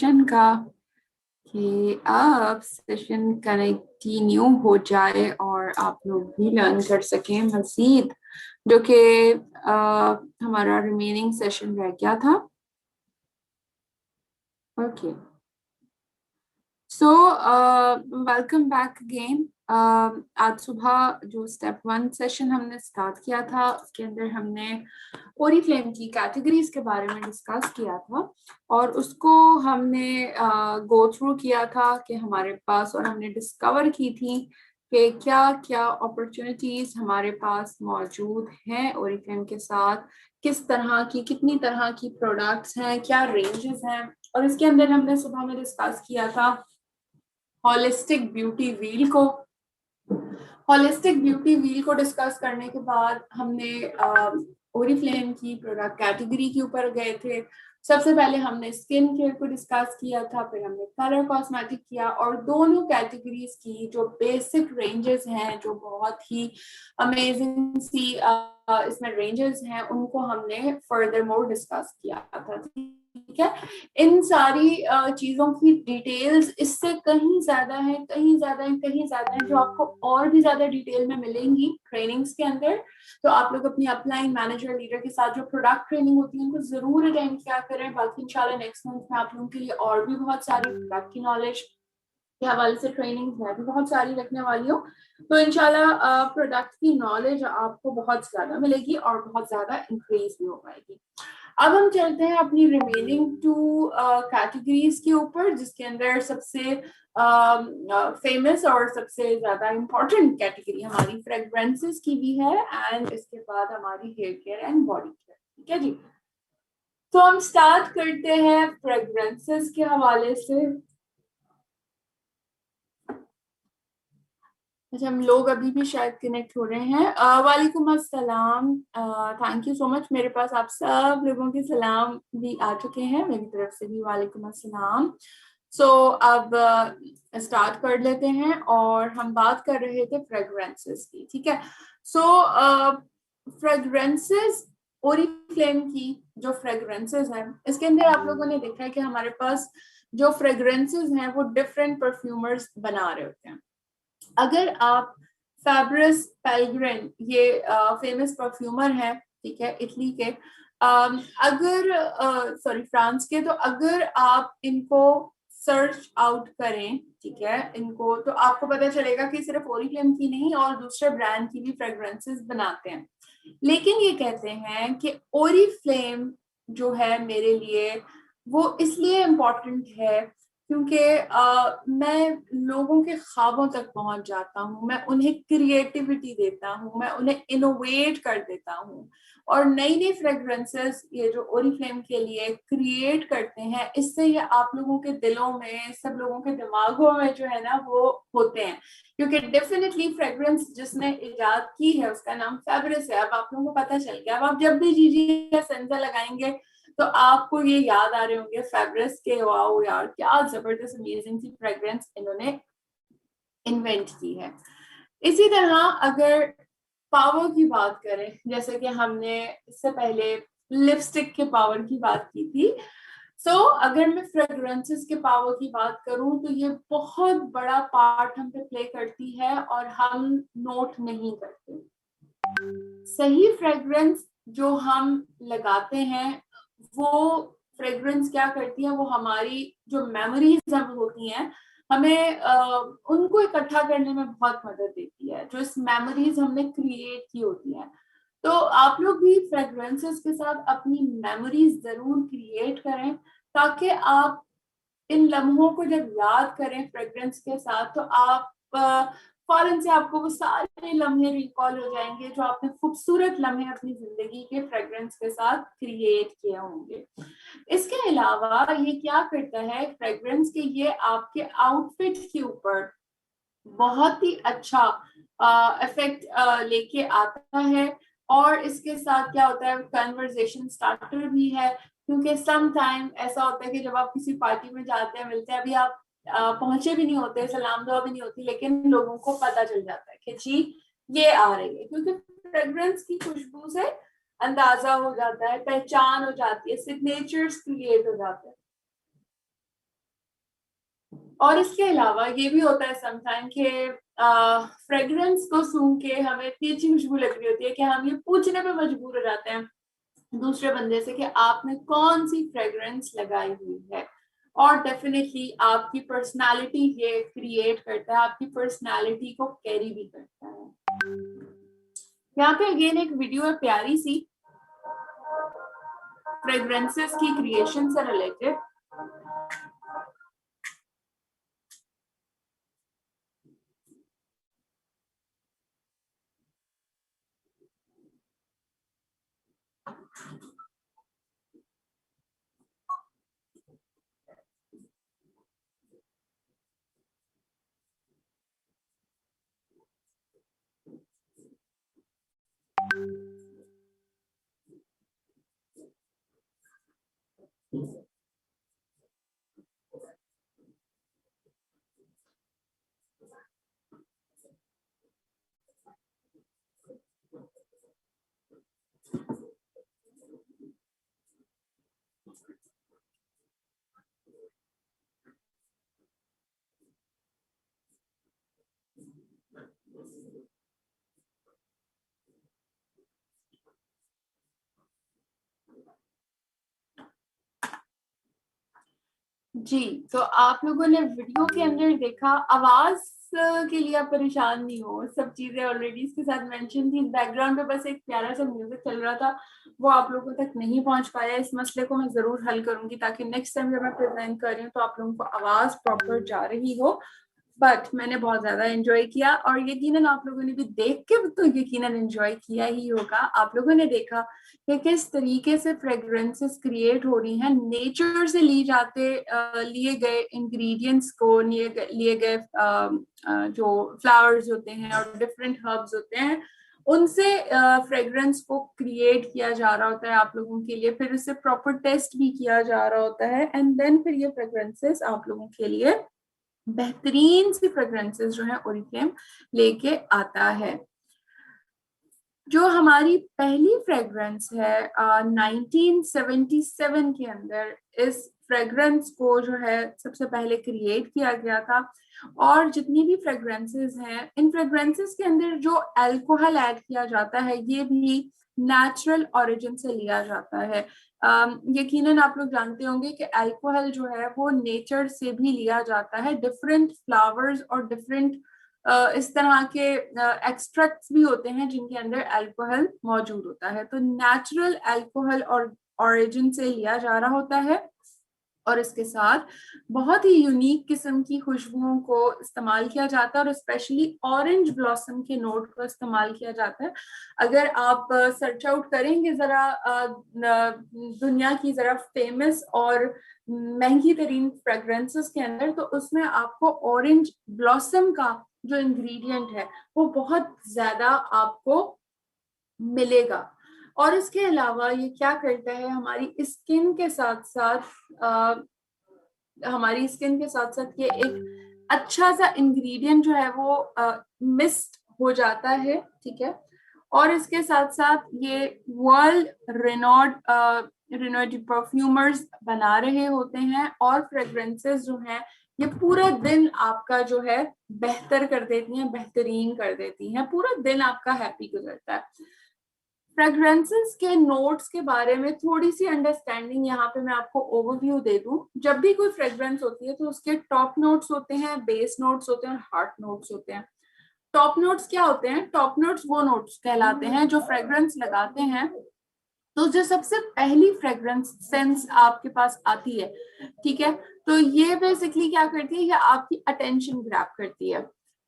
Session का कि अब सेशन कंटिन्यू हो जाए और आप लोग भी लर्न कर सकें मजीद, जो कि हमारा रिमेनिंग सेशन रह गया था। Okay, so welcome back again. आज सुबह जो स्टेप 1 सेशन हमने स्टार्ट किया था उसके अंदर हमने ओरिफ्लेम की कैटेगरीज के बारे में डिस्कस किया था और उसको हमने गो थ्रू किया था कि हमारे पास, और हमने डिस्कवर की थी कि क्या क्या अपॉर्चुनिटीज हमारे पास मौजूद हैं ओरिफ्लेम के साथ, किस तरह की, कितनी तरह की प्रोडक्ट्स हैं, क्या रेंजेस हैं। और इसके अंदर हमने सुबह में डिस्कस किया था होलिस्टिक ब्यूटी व्हील को। होलिस्टिक ब्यूटी व्हील को डिस्कस करने के बाद हमने ओरिफ्लेम की प्रोडक्ट कैटेगरी के ऊपर गए थे। सबसे पहले हमने स्किन केयर को डिस्कस किया था, फिर हमने कलर कॉस्मेटिक किया, और दोनों कैटेगरीज की जो बेसिक रेंजेस हैं, जो बहुत ही अमेजिंग सी इसमें रेंजेस हैं, उनको हमने फर्दर मोर डिस्कस किया था। ठीक है, इन सारी चीजों की डिटेल्स इससे कहीं ज्यादा है, कहीं ज्यादा है, कहीं ज्यादा है, जो आपको और भी ज्यादा डिटेल में मिलेंगी ट्रेनिंग्स के अंदर। तो आप लोग अपनी अपलाइन मैनेजर लीडर के साथ जो प्रोडक्ट ट्रेनिंग होती है उनको जरूर अटेंड किया करें। बाकी इंशाल्लाह नेक्स्ट मंथ में आप लोगों के लिए और भी बहुत सारी प्रोडक्ट की नॉलेज के हवाले से ट्रेनिंग मैं भी बहुत सारी रखने वाली हूँ। तो इंशाल्लाह प्रोडक्ट की नॉलेज आपको बहुत ज्यादा मिलेगी और बहुत ज्यादा इंक्रीज भी हो पाएगी। अब हम चलते हैं अपनी रिमेनिंग 2 कैटेगरीज के ऊपर, जिसके अंदर सबसे फेमस और सबसे ज्यादा इम्पोर्टेंट कैटेगरी हमारी फ्रेग्रेंसेस की भी है, एंड इसके बाद हमारी hair care and body care. ठीक है जी, तो हम स्टार्ट करते हैं फ्रेग्रेंसेस के हवाले से। अच्छा, हम लोग अभी भी शायद कनेक्ट हो रहे हैं। वालेकुम अस्सलाम, थैंक यू सो मच। मेरे पास आप सब लोगों के सलाम भी आ चुके हैं, मेरी तरफ से भी वालेकुम अस्सलाम। सो अब स्टार्ट कर लेते हैं, और हम बात कर रहे थे फ्रेग्रेंसेस की। ठीक है, सो फ्रेग्रेंसेस, ओरिफ्लेम की जो फ्रेग्रेंसेस हैं, इसके अंदर आप लोगों ने देखा है कि हमारे पास जो फ्रेग्रेंसेस हैं वो डिफरेंट परफ्यूमर्स बना रहे होते हैं। अगर आप फैब्रिस पेल्ग्रिन, ये फेमस परफ्यूमर है, ठीक है, इटली के, अगर सॉरी फ्रांस के, तो अगर आप इनको सर्च आउट करें, ठीक है, इनको, तो आपको पता चलेगा कि सिर्फ ओरिफ्लेम की नहीं और दूसरे ब्रांड की भी फ्रेग्रेंसेस बनाते हैं। लेकिन ये कहते हैं कि ओरिफ्लेम जो है मेरे लिए वो इसलिए इम्पोर्टेंट है क्योंकि मैं लोगों के ख्वाबों तक पहुंच जाता हूँ, मैं उन्हें क्रिएटिविटी देता हूँ, मैं उन्हें इनोवेट कर देता हूँ, और नई नई फ्रेग्रेंसेस ये जो ओरिफ्लेम के लिए क्रिएट करते हैं, इससे ये आप लोगों के दिलों में, सब लोगों के दिमागों में जो है ना वो होते हैं। क्योंकि डेफिनेटली फ्रेग्रेंस जिसने इजाद की है उसका नाम फैब्रिस है। अब आप लोगों को पता चल गया। अब आप जब भी जीजी या सेंजा लगाएंगे तो आपको ये याद आ रहे होंगे फैब्रिस के, वाओ यार क्या जबरदस्त अमेजिंग सी फ्रेग्रेंस इन्होंने इन्वेंट की है। इसी तरह अगर पावर की बात करें, जैसे कि हमने इससे पहले लिपस्टिक के पावर की बात की थी, अगर मैं फ्रेग्रेंसेस के पावर की बात करूं तो ये बहुत बड़ा पार्ट हम पे प्ले करती है और हम नोट नहीं करते। सही फ्रेग्रेंस जो हम लगाते हैं वो फ्रेग्रेंस क्या करती है, वो हमारी जो मेमोरीज हम होती हैं हमें उनको इकट्ठा करने में बहुत मदद देती है, जो इस मेमोरीज हमने क्रिएट की होती है। तो आप लोग भी फ्रेग्रेंसेस के साथ अपनी मेमोरीज जरूर क्रिएट करें, ताकि आप इन लम्हों को जब याद करें फ्रेग्रेंस के साथ तो आप फौरन से आपको वो सारे लम्हे रिकॉल हो जाएंगे जो आपने खूबसूरत लम्हे अपनी जिंदगी के फ्रेग्रेंस के साथ क्रिएट किए होंगे। इसके अलावा ये क्या करता है फ्रेग्रेंस के, ये आपके आउटफिट के ऊपर बहुत ही अच्छा इफेक्ट लेके आता है। और इसके साथ क्या होता है, कन्वर्सेशन स्टार्टर भी है, क्योंकि सम टाइम ऐसा होता है कि जब आप किसी पार्टी में जाते हैं, मिलते हैं, अभी आप पहुंचे भी नहीं होते, सलाम दुआ भी नहीं होती, लेकिन लोगों को पता चल जाता है कि जी ये आ रही है, क्योंकि फ्रेग्रेंस की खुशबू से अंदाजा हो जाता है, पहचान हो जाती है, सिग्नेचर्स क्रिएट हो जाते हैं। और इसके अलावा ये भी होता है समटाइम कि फ्रेग्रेंस को सूंघ के हमें इतनी अच्छी खुशबू लग रही होती है कि हम ये पूछने पे मजबूर हो जाते हैं दूसरे बंदे से कि आपने कौन सी फ्रेग्रेंस लगाई हुई है। और डेफिनेटली आपकी पर्सनालिटी ये क्रिएट करता है, आपकी पर्सनालिटी को कैरी भी करता है। यहाँ पे अगेन एक वीडियो है प्यारी सी, फ्रेग्रेंसेस की क्रिएशन से रिलेटेड। जी, तो आप लोगों ने वीडियो के अंदर देखा, आवाज के लिए आप परेशान नहीं हो, सब चीजें ऑलरेडी इसके साथ मेंशन थी। बैकग्राउंड पे बस एक प्यारा सा म्यूजिक चल रहा था, वो आप लोगों तक नहीं पहुंच पाया। इस मसले को मैं जरूर हल करूंगी ताकि नेक्स्ट टाइम जब मैं प्रेजेंट कर रही हूँ तो आप लोगों को आवाज प्रॉपर जा रही हो। बट मैंने बहुत ज्यादा एंजॉय किया और यकीनन आप लोगों ने भी देख के तो यकीनन एंजॉय किया ही होगा। आप लोगों ने देखा कि किस तरीके से फ्रेग्रेंसेस क्रिएट हो रही हैं, नेचर से लिए गए इंग्रेडिएंट्स को, लिए गए जो फ्लावर्स होते हैं और डिफरेंट हर्ब्स होते हैं, उनसे फ्रेग्रेंस को क्रिएट किया जा रहा होता है आप लोगों के लिए। फिर उसे प्रॉपर टेस्ट भी किया जा रहा होता है एंड देन फिर ये फ्रेग्रेंसेस आप लोगों के लिए बेहतरीन सी फ्रेग्रेंसेस जो है ओरिफ्लेम लेके आता है। जो हमारी पहली फ्रेग्रेंस है 1977 के अंदर, इस फ्रेग्रेंस को जो है सबसे पहले क्रिएट किया गया था। और जितनी भी फ्रेग्रेंसेस हैं, इन फ्रेग्रेंसेस के अंदर जो अल्कोहल ऐड किया जाता है ये भी नेचुरल ओरिजिन से लिया जाता है। यकीनन आप लोग जानते होंगे कि अल्कोहल जो है वो नेचर से भी लिया जाता है। डिफरेंट फ्लावर्स और डिफरेंट इस तरह के एक्सट्रैक्ट्स भी होते हैं जिनके अंदर अल्कोहल मौजूद होता है। तो नेचुरल अल्कोहल और ओरिजिन से लिया जा रहा होता है और इसके साथ बहुत ही यूनिक किस्म की खुशबुओं को इस्तेमाल किया जाता है और स्पेशली ऑरेंज ब्लॉसम के नोट को इस्तेमाल किया जाता है। अगर आप सर्च आउट करेंगे जरा दुनिया की जरा फेमस और महंगी तरीन फ्रेग्रेंसेस के अंदर, तो उसमें आपको ऑरेंज ब्लॉसम का जो इंग्रेडिएंट है वो बहुत ज्यादा आपको मिलेगा। और इसके अलावा ये क्या करता है, हमारी स्किन के साथ साथ ये एक अच्छा सा इंग्रेडिएंट जो है वो मिस्ट हो जाता है, ठीक है। और इसके साथ साथ ये वर्ल्ड रिनोड परफ्यूमर्स बना रहे होते हैं और फ्रेग्रेंसेस जो हैं ये पूरा दिन आपका जो है बेहतर कर देती हैं, बेहतरीन कर देती हैं, पूरा दिन आपका हैप्पी गुजरता है। फ्रेग्रेंसेस के नोट्स के बारे में थोड़ी सी अंडरस्टैंडिंग यहाँ पे मैं आपको ओवरव्यू दे दूं। जब भी कोई फ्रेग्रेंस होती है तो उसके टॉप नोट्स होते हैं, बेस नोट्स होते हैं और हार्ट नोट्स होते हैं। टॉप नोट्स क्या होते हैं? टॉप नोट्स वो नोट्स कहलाते हैं जो फ्रेग्रेंस लगाते हैं तो जो सबसे पहली फ्रेग्रेंस सेंस आपके पास आती है, ठीक है, तो ये बेसिकली क्या करती है, ये आपकी अटेंशन ग्रैब करती है।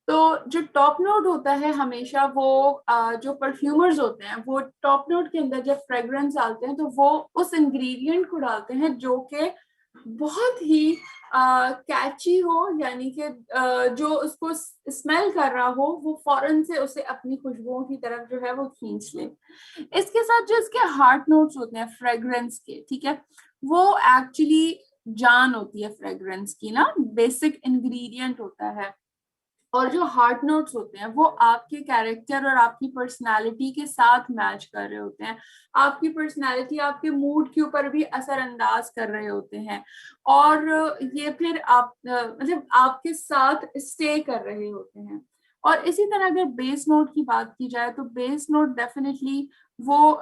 तो जो टॉप नोट होता है हमेशा वो जो परफ्यूमर्स होते हैं वो टॉप नोट के अंदर जब फ्रेग्रेंस डालते हैं तो वो उस इंग्रेडिएंट को डालते हैं जो कि बहुत ही कैची हो, यानी कि जो उसको स्मेल कर रहा हो वो फौरन से उसे अपनी खुशबुओं की तरफ जो है वो खींच ले। इसके साथ जो इसके हार्ट नोट्स होते हैं फ्रेग्रेंस के, ठीक है, वो एक्चुअली जान होती है फ्रेग्रेंस की ना, बेसिक इंग्रेडिएंट होता है। और जो हार्ट नोट्स होते हैं वो आपके कैरेक्टर और आपकी पर्सनालिटी के साथ मैच कर रहे होते हैं, आपकी पर्सनालिटी आपके मूड के ऊपर भी असरअंदाज कर रहे होते हैं, और ये फिर आप मतलब आपके साथ स्टे कर रहे होते हैं। और इसी तरह अगर बेस नोट की बात की जाए तो बेस नोट डेफिनेटली वो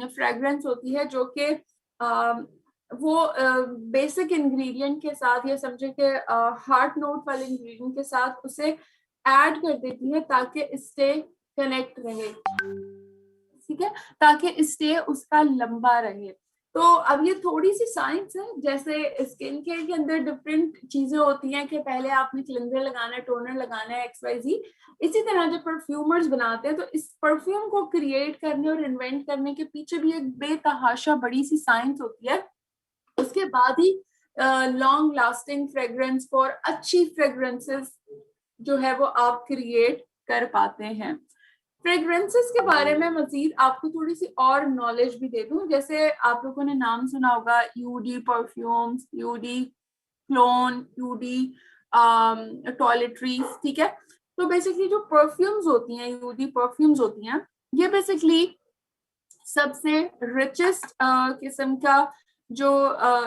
फ्रेग्रेंस होती है जो कि वो बेसिक इंग्रेडिएंट के साथ, या समझे कि हार्ट नोट वाले इंग्रेडिएंट के साथ उसे ऐड कर देती है ताकि स्टे कनेक्ट रहे, ठीक है, ताकि स्टे उसका लंबा रहे। तो अब ये थोड़ी सी साइंस है, जैसे स्किन केयर के अंदर डिफरेंट चीजें होती हैं कि पहले आपने क्लिंजर लगाना है, टोनर लगाना है, XYZ। इसी तरह जब परफ्यूमर्स बनाते हैं तो इस परफ्यूम को क्रिएट करने और इन्वेंट करने के पीछे भी एक बेतहाशा बड़ी सी साइंस होती है। उसके बाद ही लॉन्ग लास्टिंग फ्रेग्रेंस फॉर अच्छी फ्रेग्रेंसेस जो है वो आप क्रिएट कर पाते हैं। फ्रेग्रेंसेस के बारे में मजीद आपको थोड़ी सी और नॉलेज भी दे दूं, जैसे आप लोगों ने नाम सुना होगा UD perfumes, UD cologne, UD toiletries, ठीक है। तो बेसिकली जो परफ्यूम्स होती हैं, यूडी परफ्यूम्स होती हैं, ये बेसिकली सबसे रिचेस्ट किस्म का जो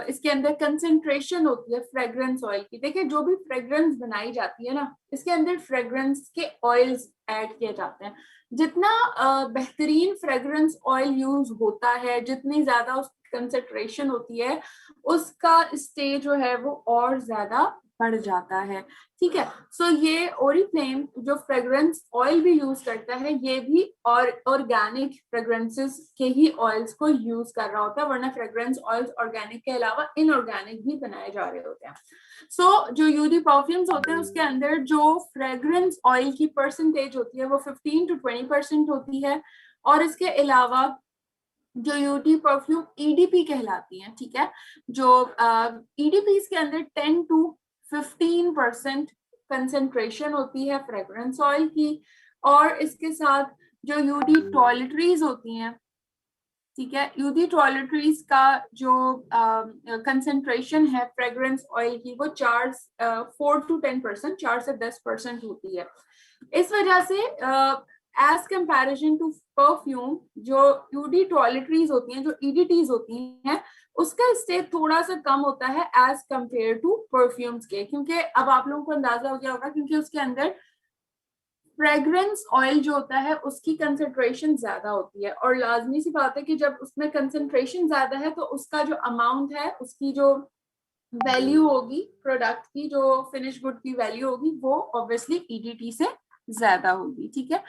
इसके अंदर कंसेंट्रेशन होती है फ्रेग्रेंस ऑयल की। देखिए जो भी फ्रेग्रेंस बनाई जाती है ना, इसके अंदर फ्रेग्रेंस के ऑयल्स ऐड किए जाते हैं। जितना बेहतरीन फ्रेग्रेंस ऑयल यूज होता है, जितनी ज्यादा उस कंसेंट्रेशन होती है, उसका स्टे जो है वो और ज्यादा बढ़ जाता है, ठीक है। सो ये ओरिफ्लेम जो फ्रेग्रेंस ऑयल भी यूज करता है, ये भी और ऑर्गेनिक फ्रेग्रेंसेस के ही ऑयल्स को यूज कर रहा होता है, वरना फ्रेग्रेंस ऑयल्स ऑर्गेनिक के अलावा इनऑर्गेनिक भी बनाए जा रहे होते हैं। सो जो यूडी परफ्यूम्स होते हैं उसके अंदर जो फ्रेग्रेंस ऑयल की परसेंटेज होती है वो 15 to 20% होती है। और इसके अलावा जो यूडी परफ्यूम EDP कहलाती हैं, ठीक है, जो EDPs के अंदर 10 to 15% कंसेंट्रेशन होती है फ्रेग्रेंस ऑयल की। और इसके साथ जो यूडी टॉयलेटरीज होती हैं, ठीक है, यूडी टॉयलेटरीज का जो कंसेंट्रेशन है फ्रेग्रेंस ऑयल की वो 4 to 10%, 4 से 10% होती है। इस वजह से एज कंपैरिजन टू परफ्यूम, जो यूडी टॉयलेटरीज होती हैं, जो EDTs होती हैं, उसका स्टे थोड़ा सा कम होता है एज कंपेयर टू परफ्यूम्स के, क्योंकि अब आप लोगों को अंदाजा हो गया होगा क्योंकि उसके अंदर फ्रेग्रेंस ऑयल जो होता है उसकी कंसेंट्रेशन ज्यादा होती है। और लाजमी सी बात है कि जब उसमें कंसेंट्रेशन ज्यादा है तो उसका जो अमाउंट है, उसकी जो वैल्यू होगी प्रोडक्ट की, जो फिनिश गुड की वैल्यू होगी, वो ऑब्वियसली EDT से ज्यादा होगी, ठीक है।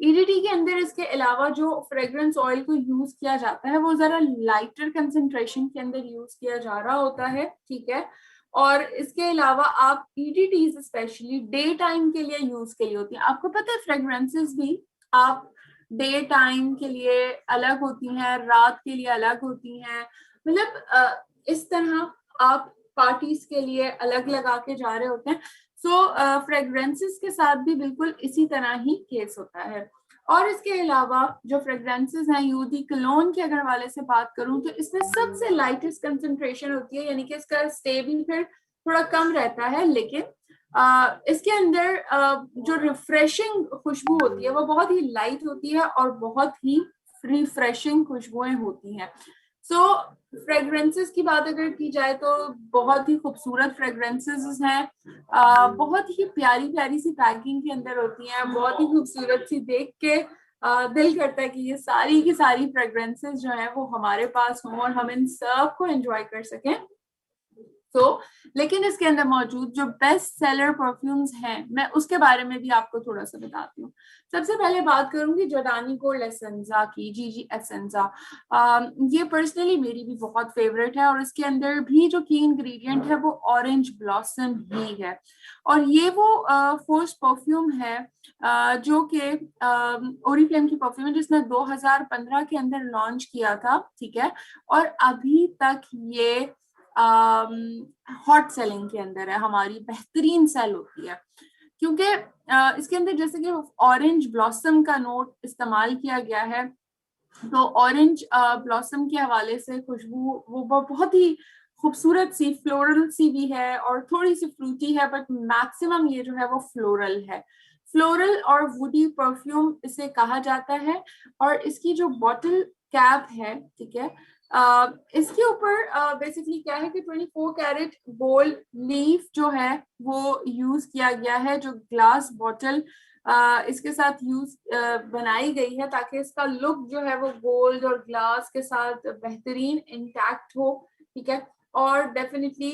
EDT के अंदर इसके अलावा जो फ्रेग्रेंस ऑयल को यूज किया जाता है वो जरा लाइटर कंसेंट्रेशन के अंदर यूज किया जा रहा होता है, ठीक है। और इसके अलावा आप EDTs स्पेशली डे टाइम के लिए यूज के लिए होती हैं। आपको पता है फ्रेग्रेंसेस भी आप डे टाइम के लिए अलग होती हैं, रात के लिए अलग होती हैं, मतलब इस तरह आप पार्टीज के लिए अलग लगा के जा रहे होते हैं। सो फ्रेग्रेंसेस के साथ भी बिल्कुल इसी तरह ही केस होता है। और इसके अलावा जो फ्रेग्रेंसेस हैं, यूडी क्लोन के अगर वाले से बात करूं तो इसमें सबसे लाइटेस्ट कंसंट्रेशन होती है, यानी कि इसका स्टे भी फिर थोड़ा कम रहता है, लेकिन इसके अंदर जो रिफ्रेशिंग खुशबू होती है वो बहुत ही लाइट होती है और बहुत ही रिफ्रेशिंग खुशबुएं होती हैं। सो फ्रेग्रेंसेस की बात अगर की जाए तो बहुत ही खूबसूरत फ्रेग्रेंसेस हैं, बहुत ही प्यारी प्यारी सी पैकिंग के अंदर होती हैं, बहुत ही खूबसूरत सी, देख के दिल करता है कि ये सारी की सारी फ्रेग्रेंसेस जो है वो हमारे पास हों और हम इन सब को एंजॉय कर सकें। लेकिन इसके अंदर मौजूद जो बेस्ट सेलर परफ्यूम्स हैं, मैं उसके बारे में भी आपको थोड़ा सा बताती हूँ। सबसे पहले बात करूंगी जॉर्डानी गोल्ड एसेंजा की, जीजी एसेंजा। ये पर्सनली मेरी भी बहुत फेवरेट है और इसके अंदर भी जो की इंग्रेडिएंट है वो ऑरेंज ब्लॉसम ही है। और ये वो फर्स्ट परफ्यूम है जो कि ओरिफ्लेम की परफ्यूम है जिसने 2015 के अंदर लॉन्च किया था, ठीक है। और अभी तक ये हॉट सेलिंग के अंदर है, हमारी बेहतरीन सेल होती है, क्योंकि इसके अंदर जैसे कि ऑरेंज ब्लॉसम का नोट इस्तेमाल किया गया है। तो ऑरेंज ब्लॉसम के हवाले से खुशबू वो बहुत ही खूबसूरत सी फ्लोरल सी भी है और थोड़ी सी फ्रूटी है, बट मैक्सिमम ये जो है वो फ्लोरल है। फ्लोरल और वुडी परफ्यूम इसे कहा जाता है। और इसकी जो बॉटल कैप है, ठीक है, इसके ऊपर बेसिकली क्या है कि 24 कैरेट गोल्ड लीफ जो है वो यूज किया गया है, जो ग्लास बॉटल इसके साथ यूज बनाई गई है, ताकि इसका लुक जो है वो गोल्ड और ग्लास के साथ बेहतरीन इंटैक्ट हो, ठीक है। और डेफिनेटली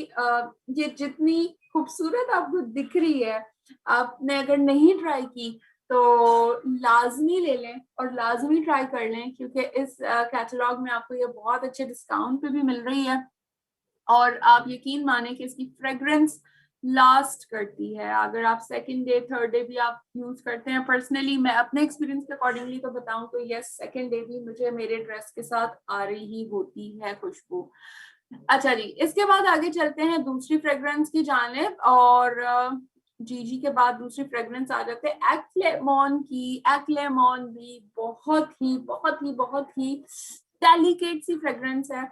ये जितनी खूबसूरत आपको दिख रही है, आपने अगर नहीं ट्राई की तो लाजमी ले लें और लाजमी ट्राई कर लें, क्योंकि इस कैटलॉग में आपको ये बहुत अच्छे डिस्काउंट पे भी मिल रही है। और आप यकीन माने कि इसकी फ्रेग्रेंस लास्ट करती है। अगर आप सेकंड डे थर्ड डे भी आप यूज करते हैं, पर्सनली मैं अपने एक्सपीरियंस के अकॉर्डिंगली तो बताऊं तो यस, सेकंड डे भी मुझे मेरे ड्रेस के साथ आ रही होती है खुशबू। अच्छा जी, इसके बाद आगे चलते हैं दूसरी फ्रेग्रेंस की जानिब। और जीजी के बाद दूसरी फ्रेग्रेंस आ जाते हैं एक्लेमॉन की। एक्लेमॉन भी बहुत ही डेलिकेट सी फ्रेग्रेंस है।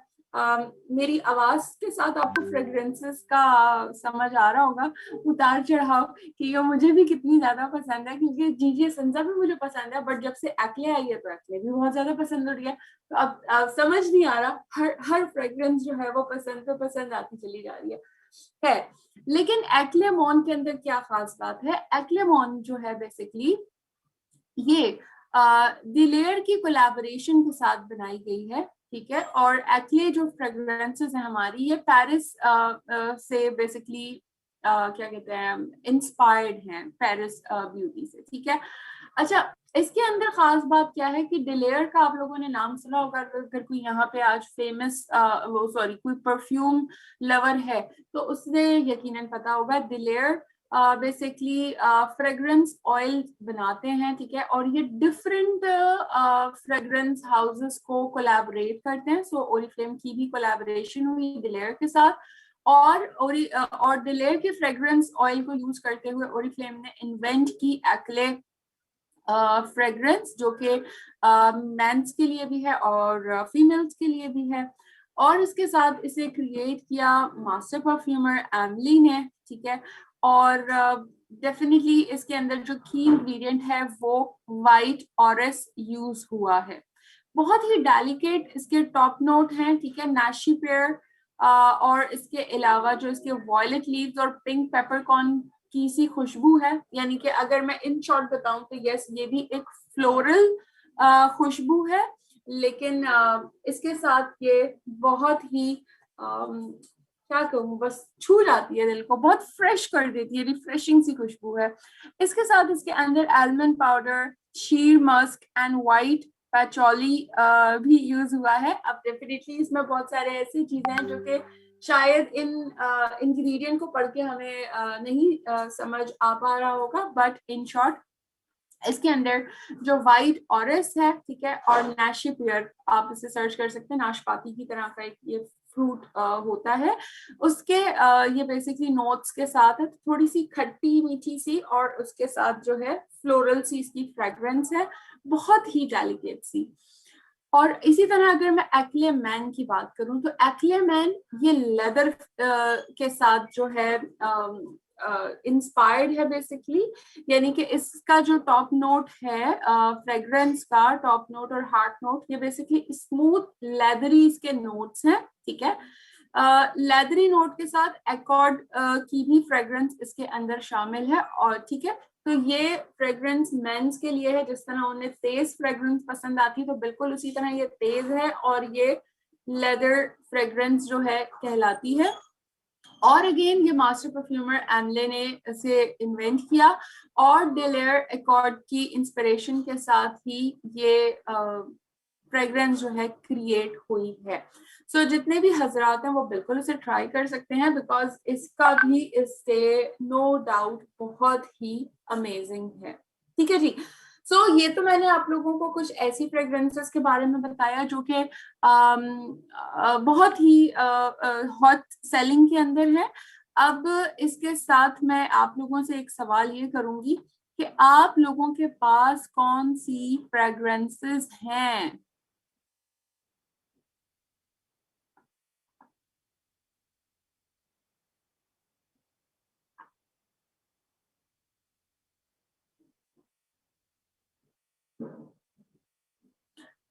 मेरी आवाज के साथ आपको फ्रेग्रेंसेस का समझ आ रहा होगा उतार चढ़ाव, कि ये मुझे भी कितनी ज्यादा पसंद है, क्योंकि जीजी संजा भी मुझे पसंद है, बट जब से एक्ले आई है तो एक्ले भी बहुत ज्यादा पसंद हो रही है। तो अब समझ नहीं आ रहा, हर फ्रेग्रेंस जो है वो पसंद आती चली जा रही है। लेकिन एक्लेमॉन के अंदर क्या खास बात है? एक्लेमॉन जो है बेसिकली ये दिलेर की कोलैबोरेशन के साथ बनाई गई है, ठीक है। और एक्ले जो फ्रेग्रेंसेस है हमारी, ये पेरिस से बेसिकली क्या कहते हैं, इंस्पायर्ड हैं पेरिस ब्यूटी से, ठीक है। अच्छा, इसके अंदर खास बात क्या है कि डिलेयर का आप लोगों ने नाम सुना होगा। अगर कोई यहाँ पे आज फेमस वो सॉरी कोई परफ्यूम लवर है तो उसने यकीनन पता होगा। डिलेयर बेसिकली फ्रेग्रेंस ऑयल बनाते हैं, ठीक है। और ये डिफरेंट फ्रेग्रेंस हाउसेस को कोलैबोरेट करते हैं। सो ओरिफ्लेम की भी कोलैबोरेशन हुई डिलेयर के साथ, और डिलेयर के फ्रेग्रेंस ऑयल को यूज करते हुए ओरिफ्लेम ने इन्वेंट की एक्ले फ्रेग्रेंस, जो कि मेंस के लिए भी है और फीमेल्स के लिए भी है। और इसके साथ इसे क्रिएट किया मास्टर परफ्यूमर एमली ने, ठीक है। और डेफिनेटली इसके अंदर जो की इंग्रेडिएंट है वो वाइट ऑरेस यूज हुआ है। बहुत ही डेलिकेट इसके टॉप नोट हैं, ठीक है, नाशी पेयर, और इसके अलावा जो इसके वॉयलेट लीव्स और पिंक पेपरकॉर्न की सी खुशबू है। यानी कि अगर मैं इन शॉर्ट बताऊं तो यस, ये भी एक फ्लोरल खुशबू है, लेकिन इसके साथ ये बहुत ही क्या कहूँ, बस छू जाती है दिल को, बहुत फ्रेश कर देती है, रिफ्रेशिंग सी खुशबू है। इसके साथ इसके अंदर almond powder, sheer musk and white patchouli भी यूज हुआ है। अब डेफिनेटली इसमें बहुत सारे ऐसी चीजें हैं जो कि शायद इन इंग्रेडिएंट को पढ़ के हमें नहीं समझ आ पा रहा होगा, बट इन शॉर्ट इसके अंदर जो वाइट ऑरेस है, ठीक है, और नाशिपियर, आप इसे सर्च कर सकते हैं, नाशपाती की तरह का एक ये फ्रूट होता है, उसके ये बेसिकली नोट्स के साथ है, थोड़ी सी खट्टी मीठी सी, और उसके साथ जो है फ्लोरल सी इसकी फ्रेग्रेंस है, बहुत ही डेलिकेट सी। और इसी तरह अगर मैं एक्ले मैन की बात करूं तो एक्ले मैन ये लेदर के साथ जो है इंस्पायर्ड है बेसिकली। यानी कि इसका जो टॉप नोट है फ्रेग्रेंस का टॉप नोट और हार्ट नोट, ये बेसिकली स्मूथ लेदरी इसके नोट्स हैं, ठीक है। लेदरी नोट के साथ एकॉर्ड की भी फ्रेग्रेंस इसके अंदर शामिल है, और ठीक है। तो ये फ्रेग्रेंस मेंस के लिए है, जिस तरह उन्हें तेज फ्रेग्रेंस पसंद आती है तो बिल्कुल उसी तरह ये तेज है, और ये लेदर फ्रेग्रेंस जो है कहलाती है। और अगेन ये मास्टर परफ्यूमर एमले ने इसे इन्वेंट किया, और डिलेयर एकॉर्ड की इंस्पिरेशन के साथ ही ये फ्रेग्रेंस जो है क्रिएट हुई है। सो जितने भी हजरात हैं वो बिल्कुल इसे ट्राई कर सकते हैं, बिकॉज इसका भी इससे नो डाउट बहुत ही अमेजिंग है, ठीक है जी। ये तो मैंने आप लोगों को कुछ ऐसी फ्रेग्रेंसेस के बारे में बताया जो कि बहुत ही हॉट सेलिंग के अंदर है। अब इसके साथ मैं आप लोगों से एक सवाल ये करूंगी कि आप लोगों के पास कौन सी फ्रेग्रेंसेस हैं?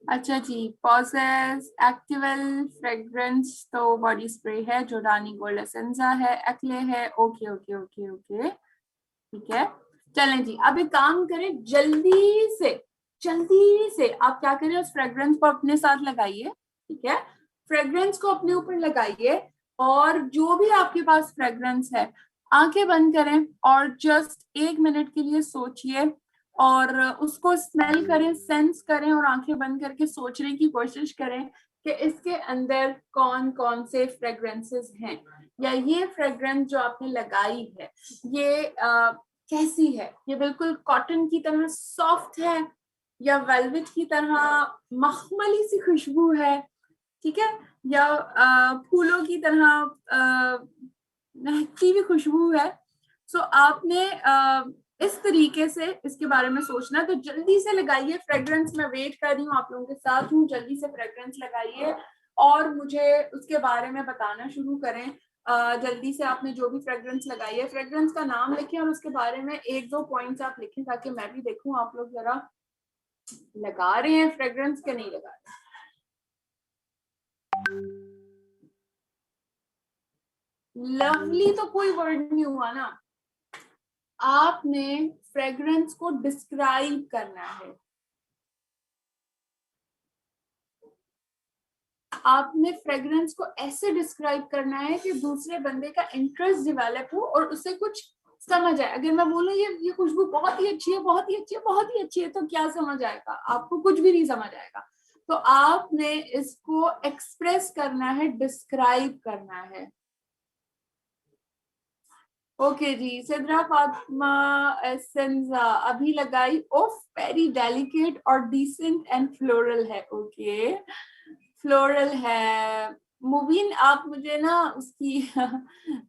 अच्छा जी, पॉसेस एक्टिवल फ्रेग्रेंस तो बॉडी स्प्रे है, जोडानी गोल्ड एसेंसा है, एक्ले है। ओके ओके ओके ओके, ठीक है। चलें जी, अब एक काम करें, जल्दी से आप क्या करें, उस फ्रेग्रेंस को अपने साथ लगाइए, ठीक है। फ्रेग्रेंस को अपने ऊपर लगाइए और जो भी आपके पास फ्रेग्रेंस है, आंखें बंद करें और जस्ट 1 मिनट के लिए सोचिए और उसको स्मेल करें, सेंस करें और आंखें बंद करके सोचने की कोशिश करें कि इसके अंदर कौन कौन से फ्रेग्रेंसेस हैं, या ये फ्रेग्रेंस जो आपने लगाई है ये कैसी है। ये बिल्कुल कॉटन की तरह सॉफ्ट है या वेलवेट की तरह मखमली सी खुशबू है, ठीक है, या फूलों की तरह महकती हुई खुशबू है। सो आपने इस तरीके से इसके बारे में सोचना। तो जल्दी से लगाइए फ्रेग्रेंस, मैं वेट कर रही हूँ, आप लोगों के साथ हूँ, जल्दी से फ्रेग्रेंस लगाइए और मुझे उसके बारे में बताना शुरू करें। जल्दी से आपने जो भी फ्रेग्रेंस लगाई है, फ्रेग्रेंस का नाम लिखें और उसके बारे में 1-2 पॉइंट्स आप लिखें ताकि मैं भी देखूं आप लोग जरा लगा रहे हैं फ्रेग्रेंस के नहीं लगा रहे। लवली तो कोई वर्ड नहीं हुआ ना, आपने फ्रेग्रेंस को डिस्क्राइब करना है। आपने फ्रेग्रेंस को ऐसे डिस्क्राइब करना है कि दूसरे बंदे का इंटरेस्ट डेवलप हो और उसे कुछ समझ आए। अगर मैं बोलूं ये खुशबू बहुत ही अच्छी है, बहुत ही अच्छी है, बहुत ही अच्छी है, तो क्या समझ आएगा आपको? कुछ भी नहीं समझ आएगा। तो आपने इसको एक्सप्रेस करना है, डिस्क्राइब करना है। ओके जी, सिद्रा फातिमा एसेंजा अभी लगाई, ओफ वेरी डेलिकेट और डिसेंट एंड फ्लोरल है। ओके, फ्लोरल है। मुबीन आप मुझे ना उसकी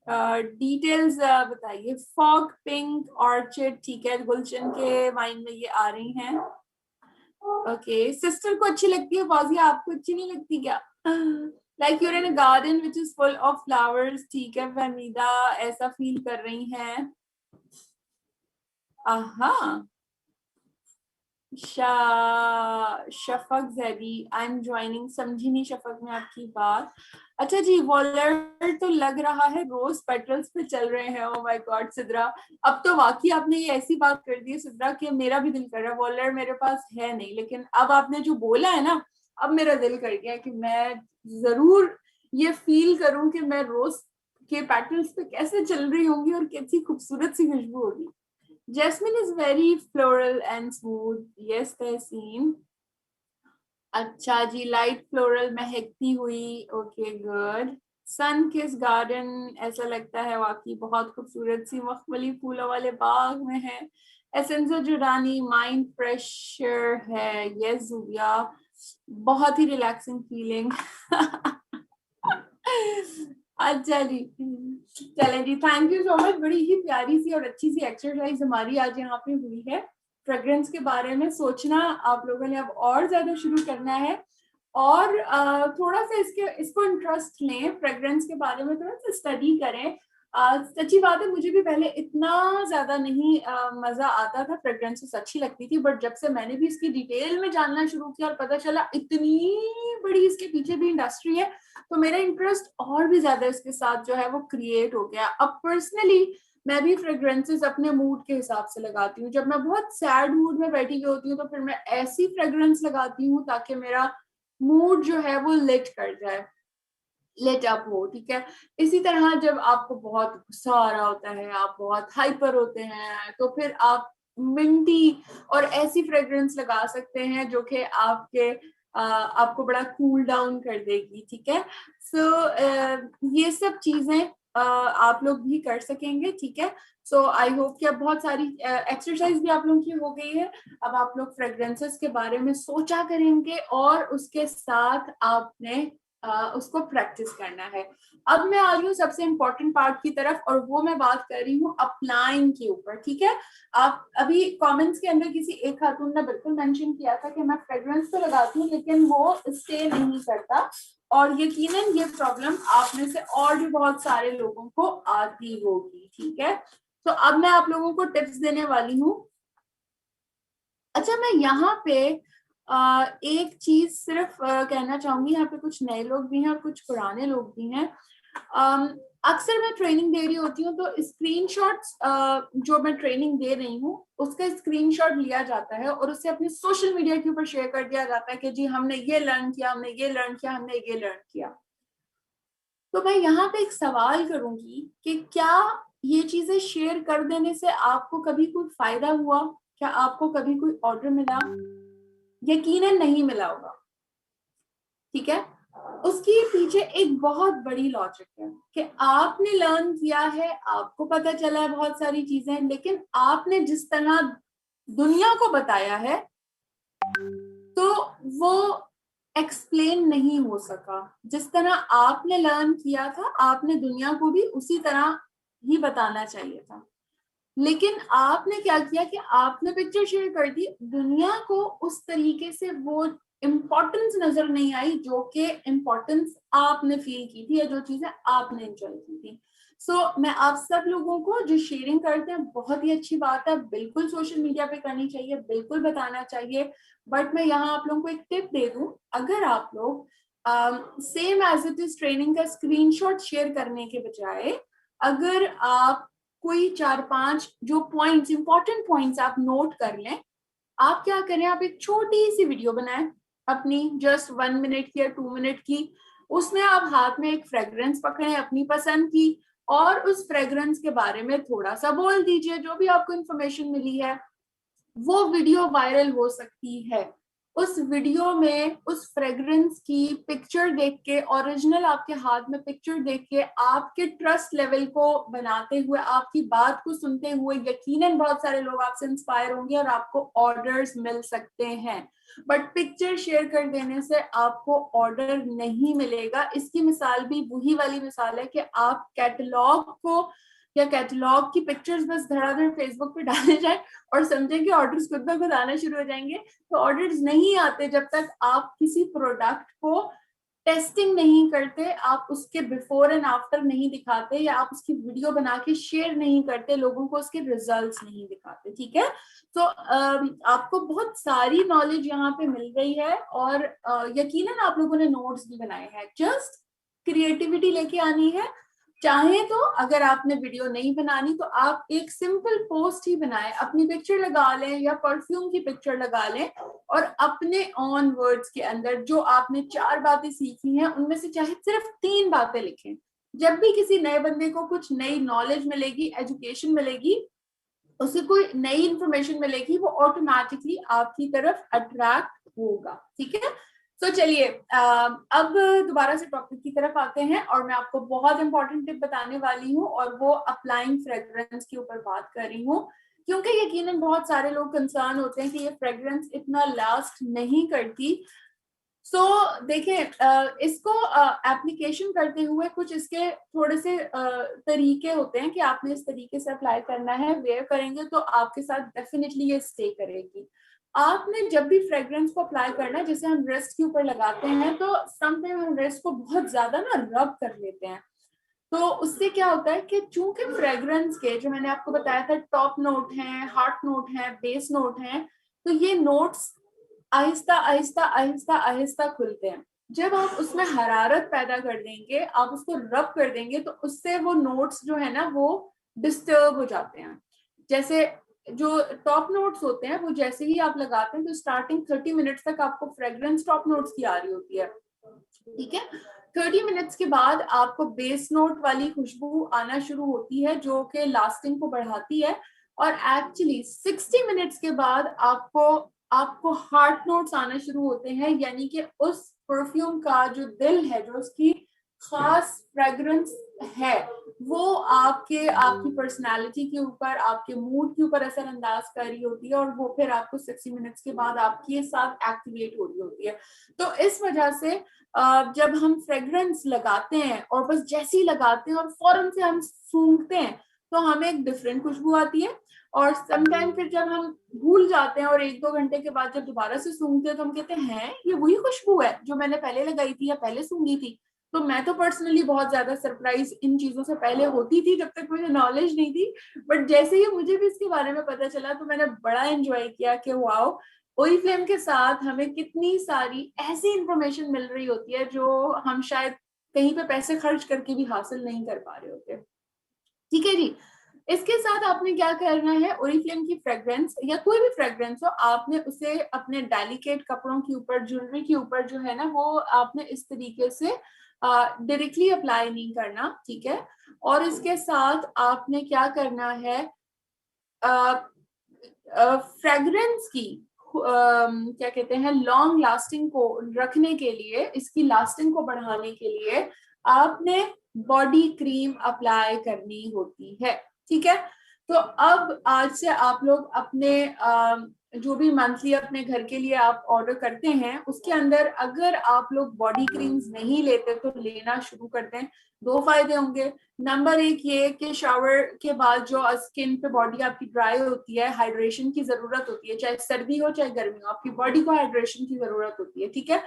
डिटेल्स बताइए। फॉग पिंक ऑर्चिड, ठीक है, गुलशन के माइंड में ये आ रही हैं। ओके, सिस्टर को अच्छी लगती है फौजिया, आपको अच्छी नहीं लगती क्या? Like you're in a garden which is full of flowers, ठीक है, फहमीदा ऐसा फील कर रही हैं। आहा, Shafaq Zaidi, I am joining, समझी नहीं शफक में आपकी बात। अच्छा जी, वॉलर तो लग रहा है रोज पेटल्स पे चल रहे हैं। ओ माय गॉड सिद्रा, अब तो वाकई आपने ये ऐसी बात कर दी है सिद्रा कि मेरा भी दिल कर रहा है। वॉलर मेरे पास है नहीं, लेकिन अब आपने जो बोला है ना, अब मेरा दिल कर गया कि मैं जरूर ये फील करूं कि मैं रोज के पेटल्स पे कैसे चल रही होंगी और कैसी खूबसूरत सी खुशबू होगी। Jasmine is very floral and smooth. Yes, तहसीन। अच्छा जी, लाइट फ्लोरल महकती हुई। Okay good. सन किस गार्डन, ऐसा लगता है वाकई बहुत खूबसूरत सी मखमली फूलों वाले बाग में है। एसेंसो जुडानी, माइंड फ्रेशर है। यस जुबिया, बहुत ही रिलैक्सिंग फीलिंग। अच्छा जी, चलें जी, थैंक यू सो मच। बड़ी ही प्यारी सी और अच्छी सी एक्सरसाइज हमारी आज यहाँ पे हुई है। फ्रेग्रेंस के बारे में सोचना आप लोगों ने अब और ज्यादा शुरू करना है और थोड़ा सा इसको इंटरेस्ट लें, फ्रेग्रेंस के बारे में थोड़ा सा स्टडी करें। सच्ची बात है, मुझे भी पहले इतना ज्यादा नहीं मजा आता था, फ्रेग्रेंसेस अच्छी लगती थी, बट जब से मैंने भी इसकी डिटेल में जानना शुरू किया और पता चला इतनी बड़ी इसके पीछे भी इंडस्ट्री है, तो मेरा इंटरेस्ट और भी ज्यादा इसके साथ जो है वो क्रिएट हो गया। अब पर्सनली मैं भी फ्रेग्रेंसेस अपने मूड के हिसाब से लगाती हूँ। जब मैं बहुत सैड मूड में बैठी हुई होती हूँ तो फिर मैं ऐसी फ्रेग्रेंस लगाती हूँ ताकि मेरा मूड जो है वो लिट कर जाए, लेट अप हो, ठीक है। इसी तरह जब आपको बहुत गुस्सा आ रहा होता है, आप बहुत हाइपर होते हैं, तो फिर आप मिंटी और ऐसी फ्रेग्रेंस लगा सकते हैं जो कि आपको बड़ा कूल डाउन कर देगी, ठीक है। ये सब चीजें आप लोग भी कर सकेंगे, ठीक है। सो आई होप कि अब बहुत सारी एक्सरसाइज भी आप लोगों की हो गई है। अब आप लोग फ्रेग्रेंसेस के बारे में सोचा करेंगे और उसके साथ आपने उसको प्रैक्टिस करना है। अब मैं आ रही हूँ सबसे इम्पोर्टेंट पार्ट की तरफ और वो मैं बात कर रही हूँ अप्लाइंग के ऊपर, ठीक है। आप अभी कमेंट्स के अंदर किसी एक खातून ने बिल्कुल मेंशन किया था कि मैं फ्रेग्रेंस तो लगाती हूँ लेकिन वो स्टे नहीं करता, और यकीनन ये प्रॉब्लम आप में से और भी बहुत सारे लोगों को आती होगी, ठीक है। तो अब मैं आप लोगों को टिप्स देने वाली हूँ। अच्छा, मैं यहाँ पे एक चीज सिर्फ कहना चाहूंगी, यहाँ पे कुछ नए लोग भी हैं और कुछ पुराने लोग भी हैं। अक्सर मैं ट्रेनिंग दे रही होती हूँ तो स्क्रीनशॉट्स जो मैं ट्रेनिंग दे रही हूँ उसका स्क्रीनशॉट लिया जाता है और उससे अपने सोशल मीडिया के ऊपर शेयर कर दिया जाता है कि जी हमने ये लर्न किया, हमने ये लर्न किया, हमने ये लर्न किया। तो मैं यहाँ पे एक सवाल करूंगी कि क्या ये चीजें शेयर कर देने से आपको कभी कोई फायदा हुआ? क्या आपको कभी कोई ऑर्डर मिला? यकीनन नहीं मिला होगा, ठीक है। उसके पीछे एक बहुत बड़ी लॉजिक है कि आपने लर्न किया है, आपको पता चला है बहुत सारी चीजें, लेकिन आपने जिस तरह दुनिया को बताया है तो वो एक्सप्लेन नहीं हो सका। जिस तरह आपने लर्न किया था आपने दुनिया को भी उसी तरह ही बताना चाहिए था, लेकिन आपने क्या किया कि आपने पिक्चर शेयर कर दी, दुनिया को उस तरीके से वो इम्पोर्टेंस नजर नहीं आई जो कि इम्पोर्टेंस आपने फील की थी या जो चीजें आपने एंजॉय की थी। मैं आप सब लोगों को जो शेयरिंग करते हैं बहुत ही अच्छी बात है, बिल्कुल सोशल मीडिया पे करनी चाहिए, बिल्कुल बताना चाहिए। बट मैं यहाँ आप लोगों को एक टिप दे दूं, अगर आप लोग same as it is training का स्क्रीनशॉट शेयर करने के बजाय अगर आप कोई 4-5 जो पॉइंट्स, इंपॉर्टेंट पॉइंट्स आप नोट कर लें, आप क्या करें, आप एक छोटी सी वीडियो बनाएं अपनी, जस्ट 1 मिनट की या 2 मिनट की। उसमें आप हाथ में एक फ्रेग्रेंस पकड़ें अपनी पसंद की और उस फ्रेग्रेंस के बारे में थोड़ा सा बोल दीजिए, जो भी आपको इंफॉर्मेशन मिली है। वो वीडियो वायरल हो सकती है। उस वीडियो में उस फ्रेग्रेंस की पिक्चर देख के, ओरिजिनल आपके हाथ में पिक्चर देख के, आपके ट्रस्ट लेवल को बनाते हुए, आपकी बात को सुनते हुए यकीनन बहुत सारे लोग आपसे इंस्पायर होंगे और आपको ऑर्डर्स मिल सकते हैं। बट पिक्चर शेयर कर देने से आपको ऑर्डर नहीं मिलेगा। इसकी मिसाल भी वही वाली मिसाल है कि आप कैटलॉग को या कैटलॉग की पिक्चर्स बस धड़ाधड़ फेसबुक पे डाले जाए और समझें कि ऑर्डर्स खुद ब खुद आना शुरू हो जाएंगे। तो ऑर्डर्स नहीं आते जब तक आप किसी प्रोडक्ट को टेस्टिंग नहीं करते, आप उसके बिफोर एंड आफ्टर नहीं दिखाते, या आप उसकी वीडियो बना के शेयर नहीं करते, लोगों को उसके रिजल्ट्स नहीं दिखाते, ठीक है। तो आपको बहुत सारी नॉलेज यहाँ पे मिल गई है और यकीनन आप लोगों ने नोट्स भी बनाए हैं, जस्ट क्रिएटिविटी लेके आनी है। चाहे तो अगर आपने वीडियो नहीं बनानी तो आप एक सिंपल पोस्ट ही बनाएं, अपनी पिक्चर लगा लें या परफ्यूम की पिक्चर लगा लें और अपने ऑन वर्ड्स के अंदर जो आपने 4 बातें सीखी हैं उनमें से चाहे सिर्फ 3 बातें लिखें। जब भी किसी नए बंदे को कुछ नई नॉलेज मिलेगी, एजुकेशन मिलेगी, उसे कोई नई इंफॉर्मेशन मिलेगी, वो ऑटोमेटिकली आपकी तरफ अट्रैक्ट होगा, ठीक है। तो चलिए अब दोबारा से टॉपिक की तरफ आते हैं और मैं आपको बहुत इंपॉर्टेंट टिप बताने वाली हूँ और वो अप्लाइंग फ्रेग्रेंस के ऊपर बात कर रही हूँ, क्योंकि यकीनन बहुत सारे लोग कंसर्न होते हैं कि ये फ्रेग्रेंस इतना लास्ट नहीं करती। देखें, इसको एप्लीकेशन करते हुए कुछ इसके थोड़े से तरीके होते हैं कि आपने इस तरीके से अप्लाई करना है, वेयर करेंगे तो आपके साथ डेफिनेटली ये स्टे करेगी। आपने जब भी फ्रेग्रेंस को अप्लाई करना है, जैसे हम रेस्ट के ऊपर लगाते हैं तो समटाइम हम रेस्ट को बहुत ज्यादा ना रब कर लेते हैं, तो उससे क्या होता है कि चूंकि फ्रेग्रेंस के जो मैंने आपको बताया था टॉप नोट हैं, हार्ट नोट हैं, बेस नोट हैं, तो ये नोट्स आहिस्ता आहिस्ता आहिस्ता आहिस्ता खुलते हैं। जब आप उसमें हरारत पैदा कर देंगे, आप उसको रब कर देंगे, तो उससे वो नोट्स जो है ना वो डिस्टर्ब हो जाते हैं। जैसे जो टॉप नोट्स होते हैं वो जैसे ही आप लगाते हैं तो स्टार्टिंग 30 मिनट्स तक आपको फ्रेग्रेंस टॉप नोट्स की आ रही होती है, ठीक है। 30 मिनट्स के बाद आपको बेस नोट वाली खुशबू आना शुरू होती है जो कि लास्टिंग को बढ़ाती है, और एक्चुअली 60 मिनट्स के बाद आपको हार्ट नोट्स आना शुरू होते हैं, यानी कि उस परफ्यूम का जो दिल है, जो उसकी खास फ्रेग्रेंस है, वो आपकी पर्सनालिटी के ऊपर, आपके मूड के ऊपर असर अंदाज कर रही होती है और वो फिर आपको 60 मिनट्स के बाद आपके साथ एक्टिवेट हो रही होती है। तो इस वजह से जब हम फ्रेग्रेंस लगाते हैं और बस जैसे ही लगाते हैं और फौरन से हम सूंघते हैं तो हमें एक डिफरेंट खुशबू आती है, और समटाइम फिर जब हम भूल जाते हैं और 1-2 घंटे के बाद जब दोबारा से सूंघते हैं तो हम कहते हैं ये वही खुशबू है जो मैंने पहले लगाई थी या पहले सूंघी थी। तो मैं तो पर्सनली बहुत ज्यादा सरप्राइज इन चीजों से पहले होती थी जब तक मुझे नॉलेज नहीं थी, बट जैसे ही मुझे भी इसके बारे में पता चला तो मैंने बड़ा एंजॉय किया कि वाओ, ओरिफ्लेम के साथ हमें कितनी सारी ऐसी इंफॉर्मेशन मिल रही होती है जो हम शायद कहीं पे पैसे खर्च करके भी हासिल नहीं कर पा रहे होते। ठीक है जी। इसके साथ आपने क्या करना है, ओरिफ्लेम की फ्रेग्रेंस या कोई भी फ्रेग्रेंस हो, आपने उसे अपने डेलिकेट कपड़ों के ऊपर, ज्वेलरी के ऊपर जो है ना, वो आपने इस तरीके से डायरेक्टली अप्लाई नहीं करना, ठीक है। और इसके साथ आपने क्या करना है, फ्रेग्रेंस की क्या कहते हैं, लॉन्ग लास्टिंग को रखने के लिए, इसकी लास्टिंग को बढ़ाने के लिए आपने बॉडी क्रीम अप्लाई करनी होती है, ठीक है। तो अब आज से आप लोग अपने जो भी मंथली अपने घर के लिए आप ऑर्डर करते हैं, उसके अंदर अगर आप लोग बॉडी क्रीम्स नहीं लेते तो लेना शुरू कर दें। दो फायदे होंगे। नंबर एक ये कि शावर के बाद जो स्किन पे बॉडी आपकी ड्राई होती है, हाइड्रेशन की जरूरत होती है, चाहे सर्दी हो चाहे गर्मी हो, आपकी बॉडी को हाइड्रेशन की जरूरत होती है, ठीक है,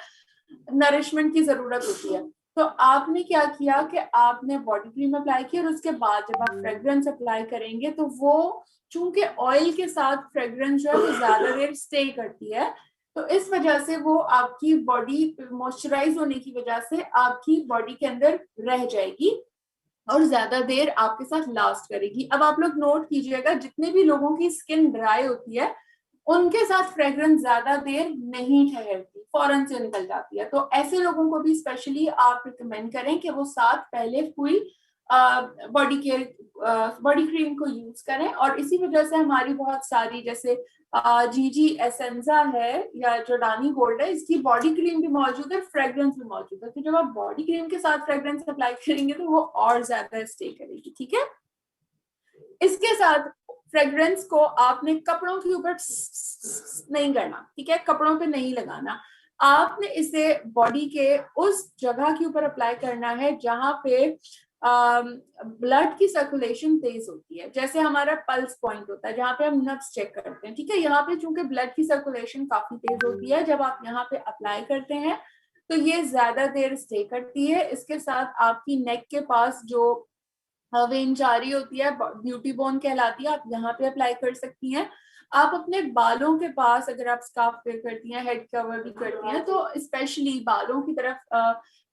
नरिशमेंट की जरूरत होती है। तो आपने क्या किया कि आपने बॉडी क्रीम अप्लाई की और उसके बाद जब आप फ्रेग्रेंस अप्लाई करेंगे तो वो चूंकि ऑयल के साथ फ्रेग्रेंस जो है वो ज्यादा देर स्टे करती है, तो इस वजह से वो आपकी बॉडी मॉइस्चराइज होने की वजह से आपकी बॉडी के अंदर रह जाएगी और ज्यादा देर आपके साथ लास्ट करेगी। अब आप लोग नोट कीजिएगा, जितने भी लोगों की स्किन ड्राई होती है उनके साथ फ्रेग्रेंस ज्यादा देर नहीं ठहरती, फौरन से निकल जाती है। तो ऐसे लोगों को भी स्पेशली आप रिकमेंड करें कि वो साथ पहले कोई बॉडी क्रीम को यूज करें। और इसी वजह से हमारी बहुत सारी, जैसे जीजी एसेंजा है या जॉर्डानी गोल्ड है, इसकी बॉडी क्रीम भी मौजूद है, फ्रेग्रेंस भी मौजूद है। तो जब आप बॉडी क्रीम के साथ फ्रेग्रेंस अप्लाई करेंगे तो वो और ज्यादा स्टे करेगी, ठीक है। इसके साथ फ्रेग्रेंस को आपने कपड़ों के ऊपर नहीं करना, ठीक है, कपड़ों पे नहीं लगाना। आपने इसे बॉडी के उस जगह के ऊपर अप्लाई करना है जहां पे ब्लड की सर्कुलेशन तेज होती है, जैसे हमारा पल्स पॉइंट होता है जहां पे हम नब्ज चेक करते हैं, ठीक है। यहाँ पे चूंकि ब्लड की सर्कुलेशन काफी तेज होती है, जब आप यहाँ पे अप्लाई करते हैं तो ये ज्यादा देर स्टे करती है। इसके साथ आपकी नेक के पास जो वेन जारी होती है, ब्यूटी बोन कहलाती है, आप यहाँ पे अप्लाई कर सकती हैं। आप अपने बालों के पास, अगर आप स्कार्फ वेयर करती हैं, हेड कवर भी करती हैं, तो स्पेशली बालों की तरफ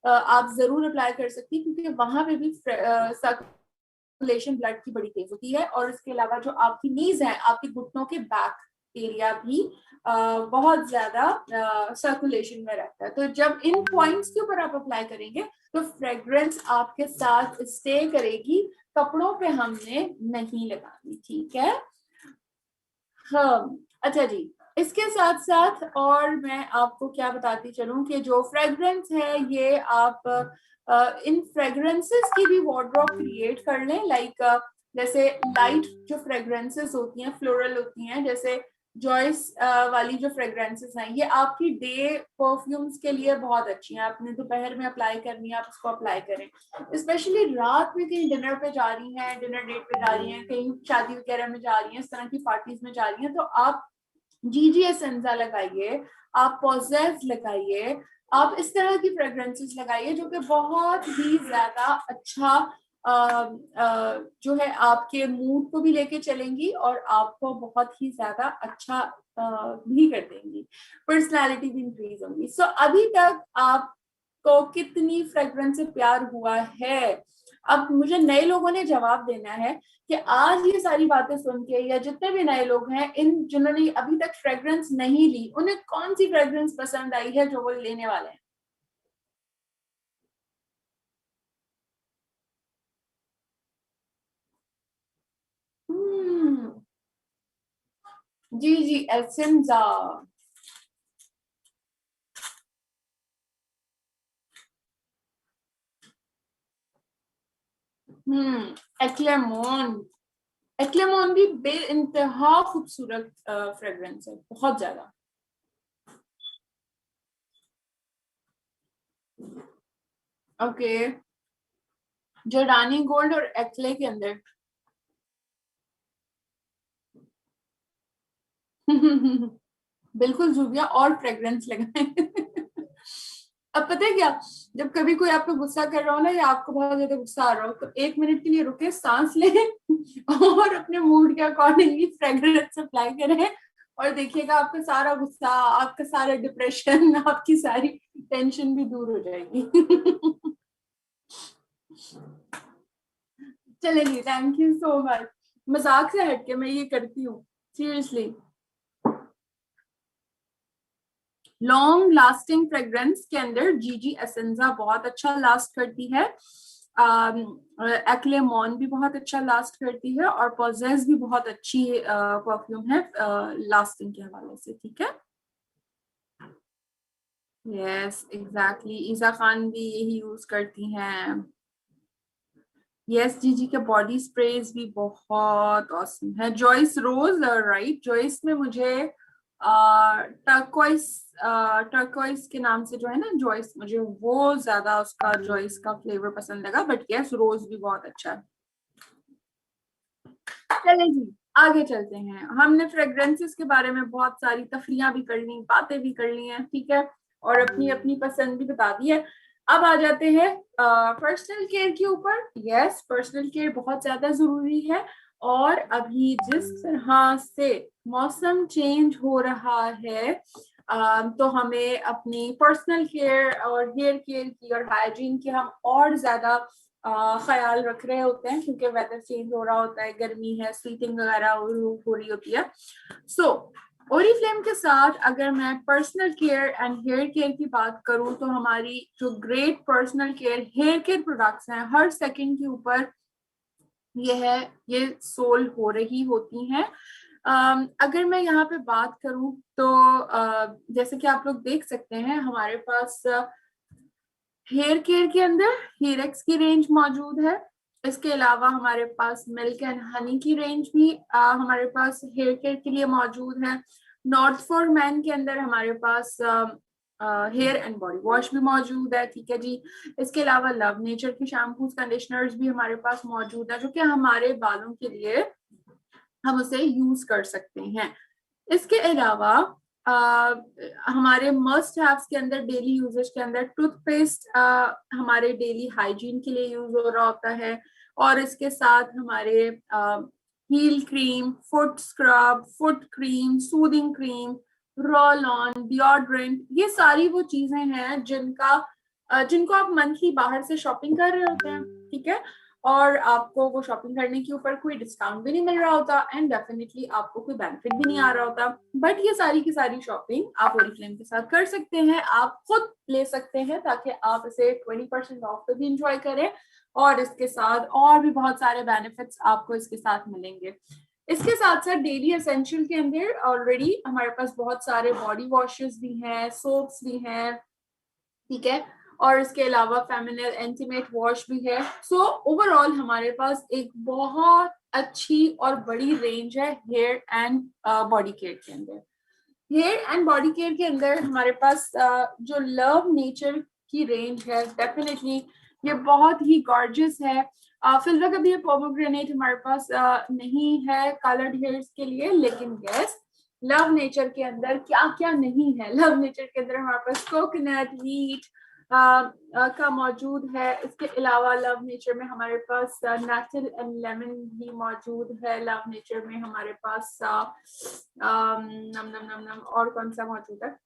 आप जरूर अप्लाई कर सकती हैं, क्योंकि वहां पे भी सर्कुलेशन ब्लड की बड़ी तेज होती है। और इसके अलावा जो आपकी नीज है, आपके घुटनों के बैक एरिया भी बहुत ज्यादा सर्कुलेशन में रहता है। तो जब इन पॉइंट्स के ऊपर आप अप्लाई करेंगे तो फ्रेग्रेंस आपके साथ स्टे करेगी, कपड़ों पे हमने नहीं लगानी, ठीक है। हाँ, अच्छा जी। इसके साथ साथ और मैं आपको क्या बताती चलूं कि जो फ्रेग्रेंस है ये आप इन फ्रेग्रेंसेस की भी वार्डरोब क्रिएट कर लें। लाइक जैसे लाइट जो फ्रेग्रेंसेस होती हैं, फ्लोरल होती हैं, जैसे जॉयस वाली जो फ्रेग्रेंसेस हैं, ये आपकी डे परफ्यूम्स के लिए बहुत अच्छी हैं। आपने दोपहर में अप्लाई करनी है, आप उसको अप्लाई करें। स्पेशली रात में कहीं डिनर पे जा रही हैं, डिनर डेट पे जा रही हैं, कहीं शादी वगैरह में जा रही हैं, इस तरह की पार्टीज में जा रही हैं, तो आप जीजी एसेंजा लगाइए, आप पॉजेज लगाइए, आप इस तरह की फ्रेग्रेंसेस लगाइए जो कि बहुत ही ज्यादा अच्छा जो है आपके मूड को भी लेके चलेंगी और आपको बहुत ही ज्यादा अच्छा भी कर देंगी, पर्सनालिटी भी इंक्रीज होंगी। सो अभी तक आपको कितनी फ्रेग्रेंस से प्यार हुआ है? अब मुझे नए लोगों ने जवाब देना है कि आज ये सारी बातें सुन के, या जितने भी नए लोग हैं इन जिन्होंने अभी तक फ्रेग्रेंस नहीं ली, उन्हें कौन सी फ्रेग्रेंस पसंद आई है जो वो लेने वाले हैं। हम्म, जी जी, एसेंजा। एक्लेमोन। एक्लेमोन भी बे इंतहा खूबसूरत फ्रेग्रेंस है, बहुत ज्यादा। ओके, जॉर्डानी गोल्ड और एक्ले के अंदर बिल्कुल जूबिया और फ्रेग्रेंस लगाए। अब पता है क्या, जब कभी कोई आप पे गुस्सा कर रहा हो ना, या आपको बहुत ज्यादा गुस्सा आ रहा हो, तो 1 मिनट के लिए रुके, सांस लें और अपने मूड के अकॉर्डिंगली फ्रेग्रेंस अप्लाई करें और देखिएगा आपका सारा गुस्सा, आपका सारा डिप्रेशन, आपकी सारी टेंशन भी दूर हो जाएगी। चले जी, थैंक यू सो मच। मजाक से हटके मैं ये करती हूँ सीरियसली। लॉन्ग लास्टिंग फ्रेग्रेंस के अंदर जीजी एसेंजा बहुत अच्छा लास्ट करती है, एक्लेमॉन भी बहुत अच्छा लास्ट करती है, और पॉजेस भी बहुत अच्छी परफ्यूम है लास्टिंग के हवाले से, ठीक है। यस एग्जैक्टली, ईजा खान भी यही यूज करती हैं। यस जीजी के बॉडी स्प्रेज भी बहुत ऑसम है। जॉइस रोज, राइट, जॉइस में मुझे टर्कोइस, टर्कोइस के नाम से जो है ना जॉइस, मुझे वो ज्यादा उसका जॉइस का फ्लेवर पसंद लगा, बट यस रोज भी बहुत अच्छा है। चले जी आगे चलते हैं। हमने फ्रेग्रेंसेस के बारे में बहुत सारी तफरियां भी कर ली, बातें भी कर ली हैं, ठीक है, और अपनी अपनी पसंद भी बता दी है। अब आ जाते हैं पर्सनल केयर के ऊपर। यस पर्सनल केयर बहुत ज्यादा जरूरी है, और अभी जिस तरह से मौसम चेंज हो रहा है तो हमें अपनी पर्सनल केयर और हेयर केयर की और हाइजीन की हम और ज्यादा ख्याल रख रहे होते हैं, क्योंकि वेदर चेंज हो रहा होता है, गर्मी है, स्वीटिंग वगैरह हो रही होती है। सो ओरिफ्लेम के साथ अगर मैं personal care and hair care की बात करूं, तो हमारी जो great personal care hair care products हैं, हर सेकंड के ऊपर ये सोल हो रही होती हैं। अगर मैं यहाँ पे बात करूं तो जैसे कि आप लोग देख सकते हैं, हमारे पास हेयर केयर के अंदर हीरेक्स की रेंज मौजूद है। इसके अलावा हमारे पास मिल्क एंड हनी की रेंज भी हमारे पास हेयर केयर के लिए मौजूद है। नॉर्थ फॉर मैन के अंदर हमारे पास हेयर एंड बॉडी वॉश भी मौजूद है, ठीक है जी। इसके अलावा लव नेचर के शैम्पूज कंडीशनर्स भी हमारे पास मौजूद है, जो कि हमारे बालों के लिए हम उसे यूज कर सकते हैं। इसके अलावा हमारे मस्ट हैव्स के अंदर, डेली यूजेज के अंदर टूथपेस्ट हमारे डेली हाइजीन के लिए यूज हो रहा होता है, और इसके साथ हमारे heel cream, foot scrub, foot cream, soothing cream, roll on, deodorant, ये सारी वो चीजें हैं जिनको आप मंथली बाहर से शॉपिंग कर रहे होते हैं, ठीक है, और आपको वो शॉपिंग करने के ऊपर कोई डिस्काउंट भी नहीं मिल रहा होता, एंड डेफिनेटली आपको कोई बेनिफिट भी नहीं आ रहा होता, बट ये सारी की सारी शॉपिंग आप ओरिफ्लेम के साथ कर सकते हैं, आप खुद ले सकते हैं, ताकि आप इसे 20% ऑफ पे भी इंजॉय करें, और इसके साथ और भी बहुत सारे बेनिफिट्स आपको इसके साथ मिलेंगे। इसके साथ साथ डेली एसेंशियल के अंदर ऑलरेडी हमारे पास बहुत सारे बॉडी वॉशेस भी हैं, सोप्स भी हैं, ठीक है, और इसके अलावा फेमिनिन इंटीमेट वॉश भी है। सो ओवरऑल हमारे पास एक बहुत अच्छी और बड़ी रेंज है हेयर एंड बॉडी केयर के अंदर। हेयर एंड बॉडी केयर के अंदर हमारे पास जो लव नेचर की रेंज है, डेफिनेटली ये बहुत ही गॉर्जियस है। फिलहाल अभी ये पोमोग्रेनेट हमारे पास नहीं है कलर्ड हेयर्स के लिए, लेकिन यस लव नेचर के अंदर क्या क्या नहीं है। लव नेचर के अंदर हमारे पास कोकोनट, वीट का मौजूद है। इसके अलावा लव नेचर में हमारे पास नेचुरल एंड लेमन भी मौजूद है। लव नेचर में हमारे पास नम नम नम नम और कौन सा मौजूद है,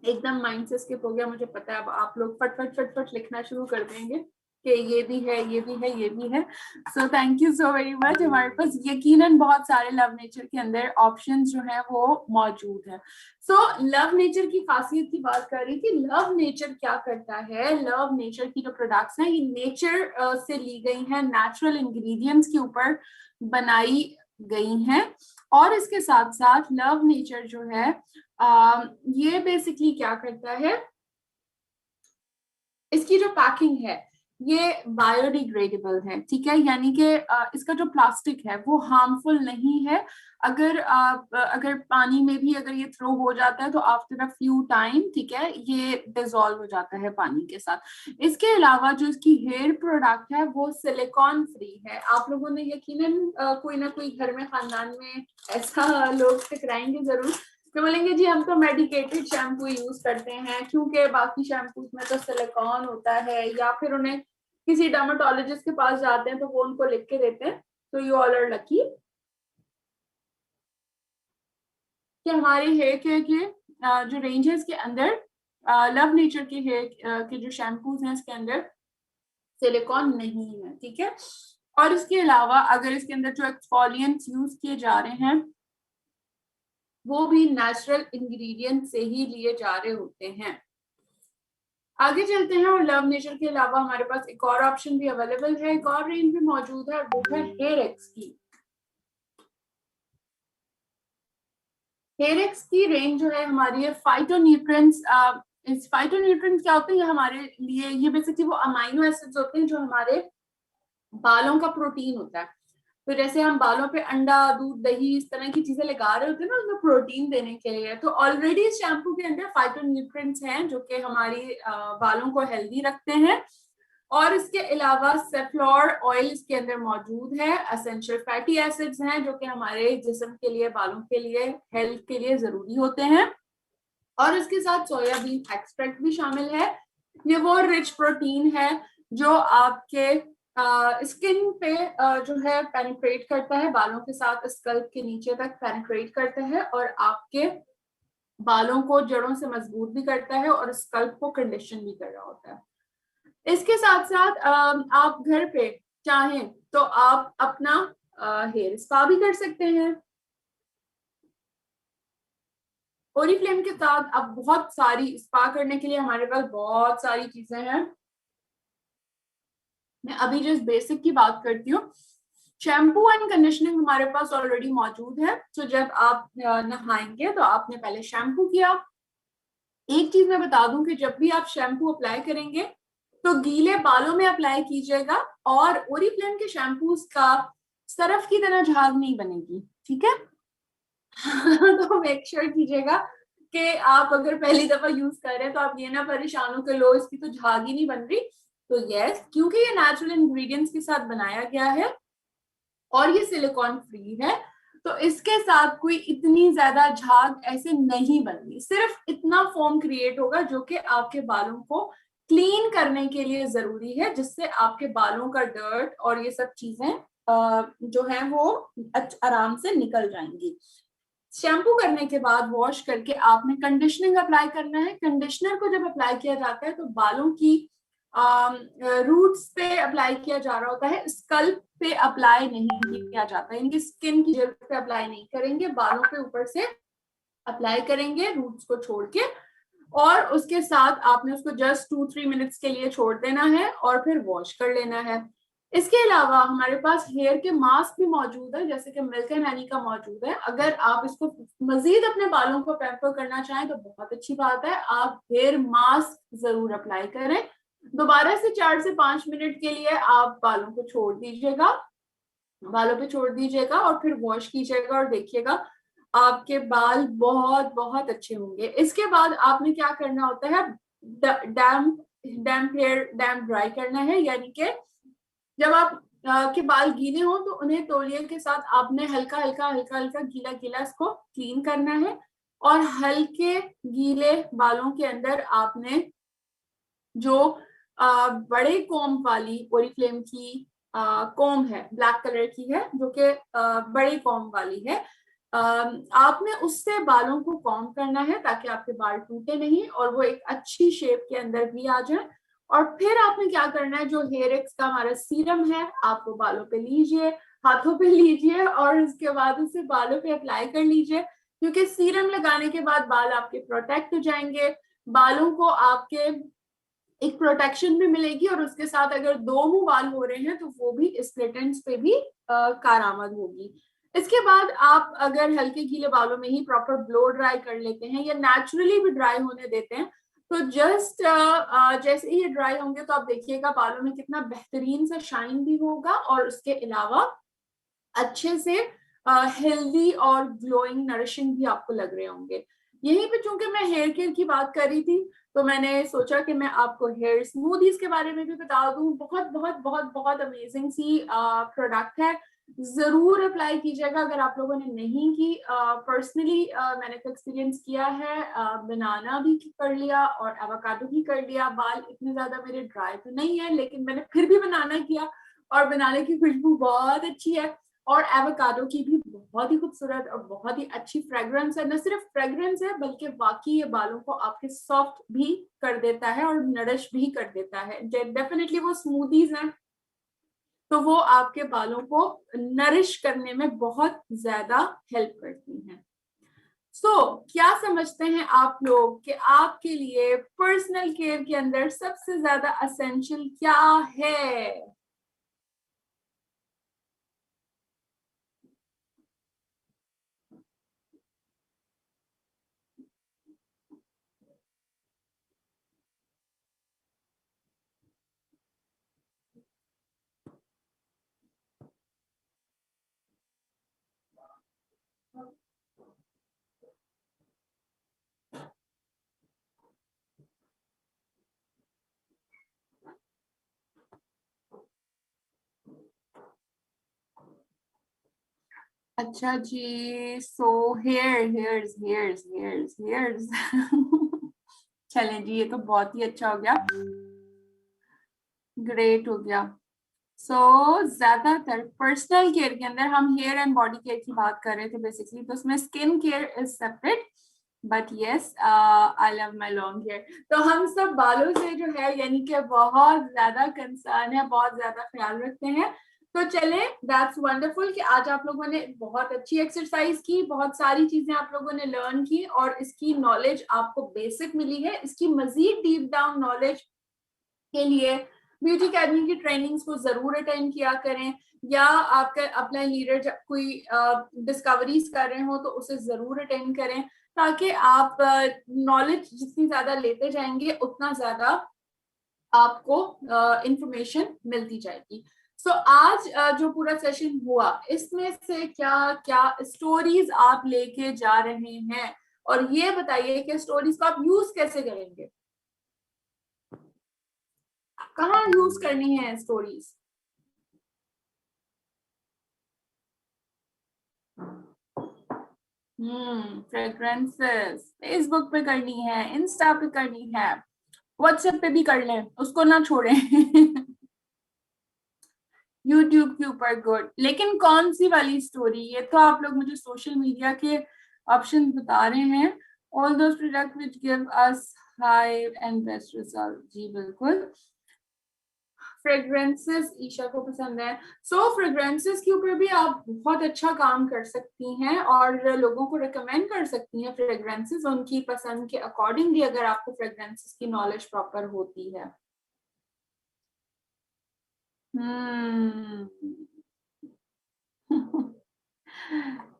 एकदम माइंड से स्किप हो गया, मुझे पता है। अब आप लोग फट फट फट फट लिखना शुरू कर देंगे कि ये भी है, ये भी है, ये भी है। सो thank you so very much. हमारे पास यकीनन बहुत सारे लव नेचर के अंदर ऑप्शंस जो है वो मौजूद है। सो लव नेचर की खासियत की बात कर रही थी। लव नेचर क्या करता है, लव नेचर की जो प्रोडक्ट्स हैं ये नेचर से ली गई हैं, नेचुरल इंग्रेडिएंट्स के ऊपर बनाई गई हैं, और इसके साथ साथ लव नेचर जो है ये बेसिकली क्या करता है, इसकी जो पैकिंग है ये बायोडिग्रेडेबल है, ठीक है, यानी कि इसका जो प्लास्टिक है वो हार्मफुल नहीं है। अगर पानी में भी अगर ये थ्रो हो जाता है तो आफ्टर अ फ्यू टाइम, ठीक है, ये डिसॉल्व हो जाता है पानी के साथ। इसके अलावा जो इसकी हेयर प्रोडक्ट है वो सिलिकॉन फ्री है। आप लोगों ने यकीनन कोई ना कोई घर में, खानदान में ऐसा लोग टकराएंगे जरूर, तो बोलेंगे जी हम तो मेडिकेटेड शैम्पू यूज करते हैं, क्योंकि बाकी शैम्पूज में तो सिलिकॉन होता है, या फिर उन्हें किसी डर्मेटोलॉजिस्ट के पास जाते हैं तो वो उनको लिख के देते हैं। तो यू ऑल आर लकी। कि हमारे हेयर केयर के जो रेंजेस के अंदर लव नेचर के हेयर के जो शैम्पूज हैं इसके अंदर सिलिकॉन नहीं है, ठीक है। और इसके अलावा अगर इसके अंदर जो एक्सफोलिएंट्स यूज किए जा रहे हैं वो भी नेचुरल इंग्रेडिएंट से ही लिए जा रहे होते हैं। आगे चलते हैं और लव नेचर के अलावा हमारे पास एक और ऑप्शन भी अवेलेबल है, एक और रेंज भी मौजूद है, वो है हेयर एक्स की। हेयर एक्स की रेंज जो है हमारी है फाइटोन्यूट्रिएंट्स। इस फाइटोन्यूट्रिएंट्स क्या होते हैं, हमारे लिए ये बेसिकली वो अमाइनो एसिड्स होते हैं जो हमारे बालों का प्रोटीन होता है। तो जैसे हम बालों पे अंडा, दूध, दही इस तरह की चीजें लगा रहे होते हैं ना उसमें प्रोटीन देने के लिए, तो ऑलरेडी इस शैम्पू के अंदर फाइटोन्यूट्रिएंट्स हैं जो कि हमारी बालों को हेल्दी रखते हैं। और इसके अलावा सेफ्लॉर ऑयल इसके अंदर मौजूद है, एसेंशियल फैटी एसिड्स हैं जो कि हमारे जिस्म के लिए, बालों के लिए, हेल्थ के लिए जरूरी होते हैं। और इसके साथ सोयाबीन एक्सट्रैक्ट भी शामिल है। ये वो रिच प्रोटीन है जो आपके स्किन पे जो है पेनिट्रेट करता है, बालों के साथ स्कल्प के नीचे तक पेनिट्रेट करता है और आपके बालों को जड़ों से मजबूत भी करता है और स्कल्प को कंडीशन भी कर रहा होता है। इसके साथ साथ आप घर पे चाहें तो आप अपना हेयर स्पा भी कर सकते हैं। ओरिफ्लेम के साथ अब बहुत सारी स्पा करने के लिए हमारे पास बहुत सारी चीजें हैं। मैं अभी जस्ट बेसिक की बात करती हूँ। शैम्पू एंड कंडीशनिंग हमारे पास ऑलरेडी मौजूद है। तो जब आप नहाएंगे तो आपने पहले शैम्पू किया। एक चीज मैं बता दूं कि जब भी आप शैम्पू अप्लाई करेंगे तो गीले बालों में अप्लाई कीजिएगा और ओरिफ्लेम के शैम्पूज का सरफ की तरह झाग नहीं बनेगी, ठीक है। तो मेक श्योर कीजिएगा कि आप अगर पहली दफा यूज कर रहे हैं तो आप ये ना परेशान हो कि लो इसकी तो झाग ही नहीं बन रही। तो यस, क्योंकि ये नेचुरल इंग्रेडिएंट्स के साथ बनाया गया है और ये सिलिकॉन फ्री है तो इसके साथ कोई इतनी ज्यादा झाग ऐसे नहीं बनती, सिर्फ इतना फोम क्रिएट होगा जो कि आपके बालों को क्लीन करने के लिए जरूरी है, जिससे आपके बालों का डर्ट और ये सब चीजें जो है वो आराम से निकल जाएंगी। शैम्पू करने के बाद वॉश करके आपने कंडीशनिंग अप्लाई करना है। कंडीशनर को जब अप्लाई किया जाता है तो बालों की रूट्स पे अप्लाई किया जा रहा होता है, स्कल्प पे अप्लाई नहीं किया जाता है, इनकी स्किन की जेल पे अप्लाई नहीं करेंगे, बालों पे ऊपर से अप्लाई करेंगे रूट्स को छोड़ के। और उसके साथ आपने उसको जस्ट 2-3 मिनट्स के लिए छोड़ देना है और फिर वॉश कर लेना है। इसके अलावा हमारे पास हेयर के मास्क भी मौजूद है, जैसे कि मिल्क एंड हनी का मौजूद है। अगर आप इसको मजीद अपने बालों को पैम्पर करना चाहें तो बहुत अच्छी बात है, आप हेयर मास्क जरूर अप्लाई करें। दोबारा से 4 से 5 मिनट के लिए आप बालों को छोड़ दीजिएगा, बालों पे छोड़ दीजिएगा और फिर वॉश कीजिएगा और देखिएगा आपके बाल बहुत बहुत अच्छे होंगे। इसके बाद आपने क्या करना होता है, डैम्प हेयर डैम्प ड्राई करना है, यानी कि जब आप के बाल गीले हो तो उन्हें तौलिए के साथ आपने हल्का हल्का हल्का हल्का गीला गीला इसको क्लीन करना है। और हल्के गीले बालों के अंदर आपने जो बड़े कोम वाली ओरिफ्लेम की कोम है, ब्लैक कलर की है जो कि बड़ी कोम वाली है, आपने उससे बालों को कॉम करना है ताकि आपके बाल टूटे नहीं और वो एक अच्छी शेप के अंदर भी आ जाए। और फिर आपने क्या करना है, जो हेयर एक्स का हमारा सीरम है आप वो बालों पे लीजिए, हाथों पे लीजिए और उसके बाद उसे बालों पे अप्लाई कर लीजिए, क्योंकि सीरम लगाने के बाद बाल आपके प्रोटेक्ट हो जाएंगे, बालों को आपके एक प्रोटेक्शन भी मिलेगी और उसके साथ अगर 2 मुंह बाल हो रहे हैं तो वो भी स्प्लिटेंट्स पे भी कारआमद होगी। इसके बाद आप अगर हल्के गीले बालों में ही प्रॉपर ब्लो ड्राई कर लेते हैं या नेचुरली भी ड्राई होने देते हैं तो जस्ट जैसे ही ये ड्राई होंगे तो आप देखिएगा बालों में कितना बेहतरीन सा शाइन भी होगा और उसके अलावा अच्छे से हेल्दी और ग्लोइंग नरिशिंग भी आपको लग रहे होंगे। यहीं पे चूंकि मैं हेयर केयर की बात कर रही थी तो मैंने सोचा कि मैं आपको हेयर स्मूदीज के बारे में भी बता दूं। बहुत बहुत बहुत बहुत अमेजिंग सी प्रोडक्ट है, जरूर अप्लाई कीजिएगा अगर आप लोगों ने नहीं की। पर्सनली मैंने तो एक्सपीरियंस किया है, बनाना भी कर लिया और एवोकाडो भी कर लिया। बाल इतने ज्यादा मेरे ड्राई तो नहीं है लेकिन मैंने फिर भी बनाना किया और बनाने की खुशबू बहुत अच्छी है। और एवोकाडो की भी बहुत ही खूबसूरत और बहुत ही अच्छी फ्रेग्रेंस है। न सिर्फ फ्रेग्रेंस है बल्कि बाकी ये बालों को आपके सॉफ्ट भी कर देता है और नरिश भी कर देता है। डेफिनेटली वो स्मूदीज हैं तो वो आपके बालों को नरिश करने में बहुत ज्यादा हेल्प करती हैं। क्या समझते हैं आप लोग कि आपके लिए पर्सनल केयर के अंदर सबसे ज्यादा असेंशियल क्या है? अच्छा जी, सो हेयर्स चलें जी, ये तो बहुत ही अच्छा हो गया, ग्रेट हो गया। ज्यादातर पर्सनल केयर के अंदर हम हेयर एंड बॉडी केयर की बात कर रहे थे बेसिकली, तो उसमें skin care is separate, but yes I love my long hair. तो हम सब बालों से जो है यानी कि बहुत ज्यादा कंसर्न है, बहुत ज्यादा ख्याल रखते हैं। तो चले, दैट्स वंडरफुल कि आज आप लोगों ने बहुत अच्छी एक्सरसाइज की, बहुत सारी चीजें आप लोगों ने लर्न की और इसकी नॉलेज आपको बेसिक मिली है। इसकी मजीद डीप डाउन नॉलेज के लिए ब्यूटी अकेडमी की ट्रेनिंग्स को जरूर अटेंड किया करें, या आपका अपना लीडर कोई डिस्कवरीज कर रहे हो तो उसे जरूर अटेंड करें, ताकि आप नॉलेज जितनी ज्यादा लेते जाएंगे उतना ज्यादा आपको इंफॉर्मेशन मिलती जाएगी। आज जो पूरा सेशन हुआ इसमें से क्या क्या स्टोरीज आप लेके जा रहे हैं, और ये बताइए कि स्टोरीज को आप यूज कैसे करेंगे, कहाँ यूज करनी है स्टोरीज? फ्रेग्रेंसेस फेसबुक पे करनी है, इंस्टा पे करनी है, व्हाट्सएप पे भी कर लें, उसको ना छोड़ें यूट्यूब के ऊपर गुड, लेकिन कौन सी वाली स्टोरी? ये तो आप लोग मुझे सोशल मीडिया के ऑप्शन बता रहे हैं। All those product which give us high and best result, जी बिल्कुल। फ्रेग्रेंसेस ईशा को पसंद है। फ्रेग्रेंसेस के ऊपर भी आप बहुत अच्छा काम कर सकती हैं और लोगों को रिकमेंड कर सकती हैं फ्रेग्रेंसेस उनकी पसंद के अकॉर्डिंगली, अगर आपको फ्रेग्रेंसेस की नॉलेज प्रॉपर होती है। हम्म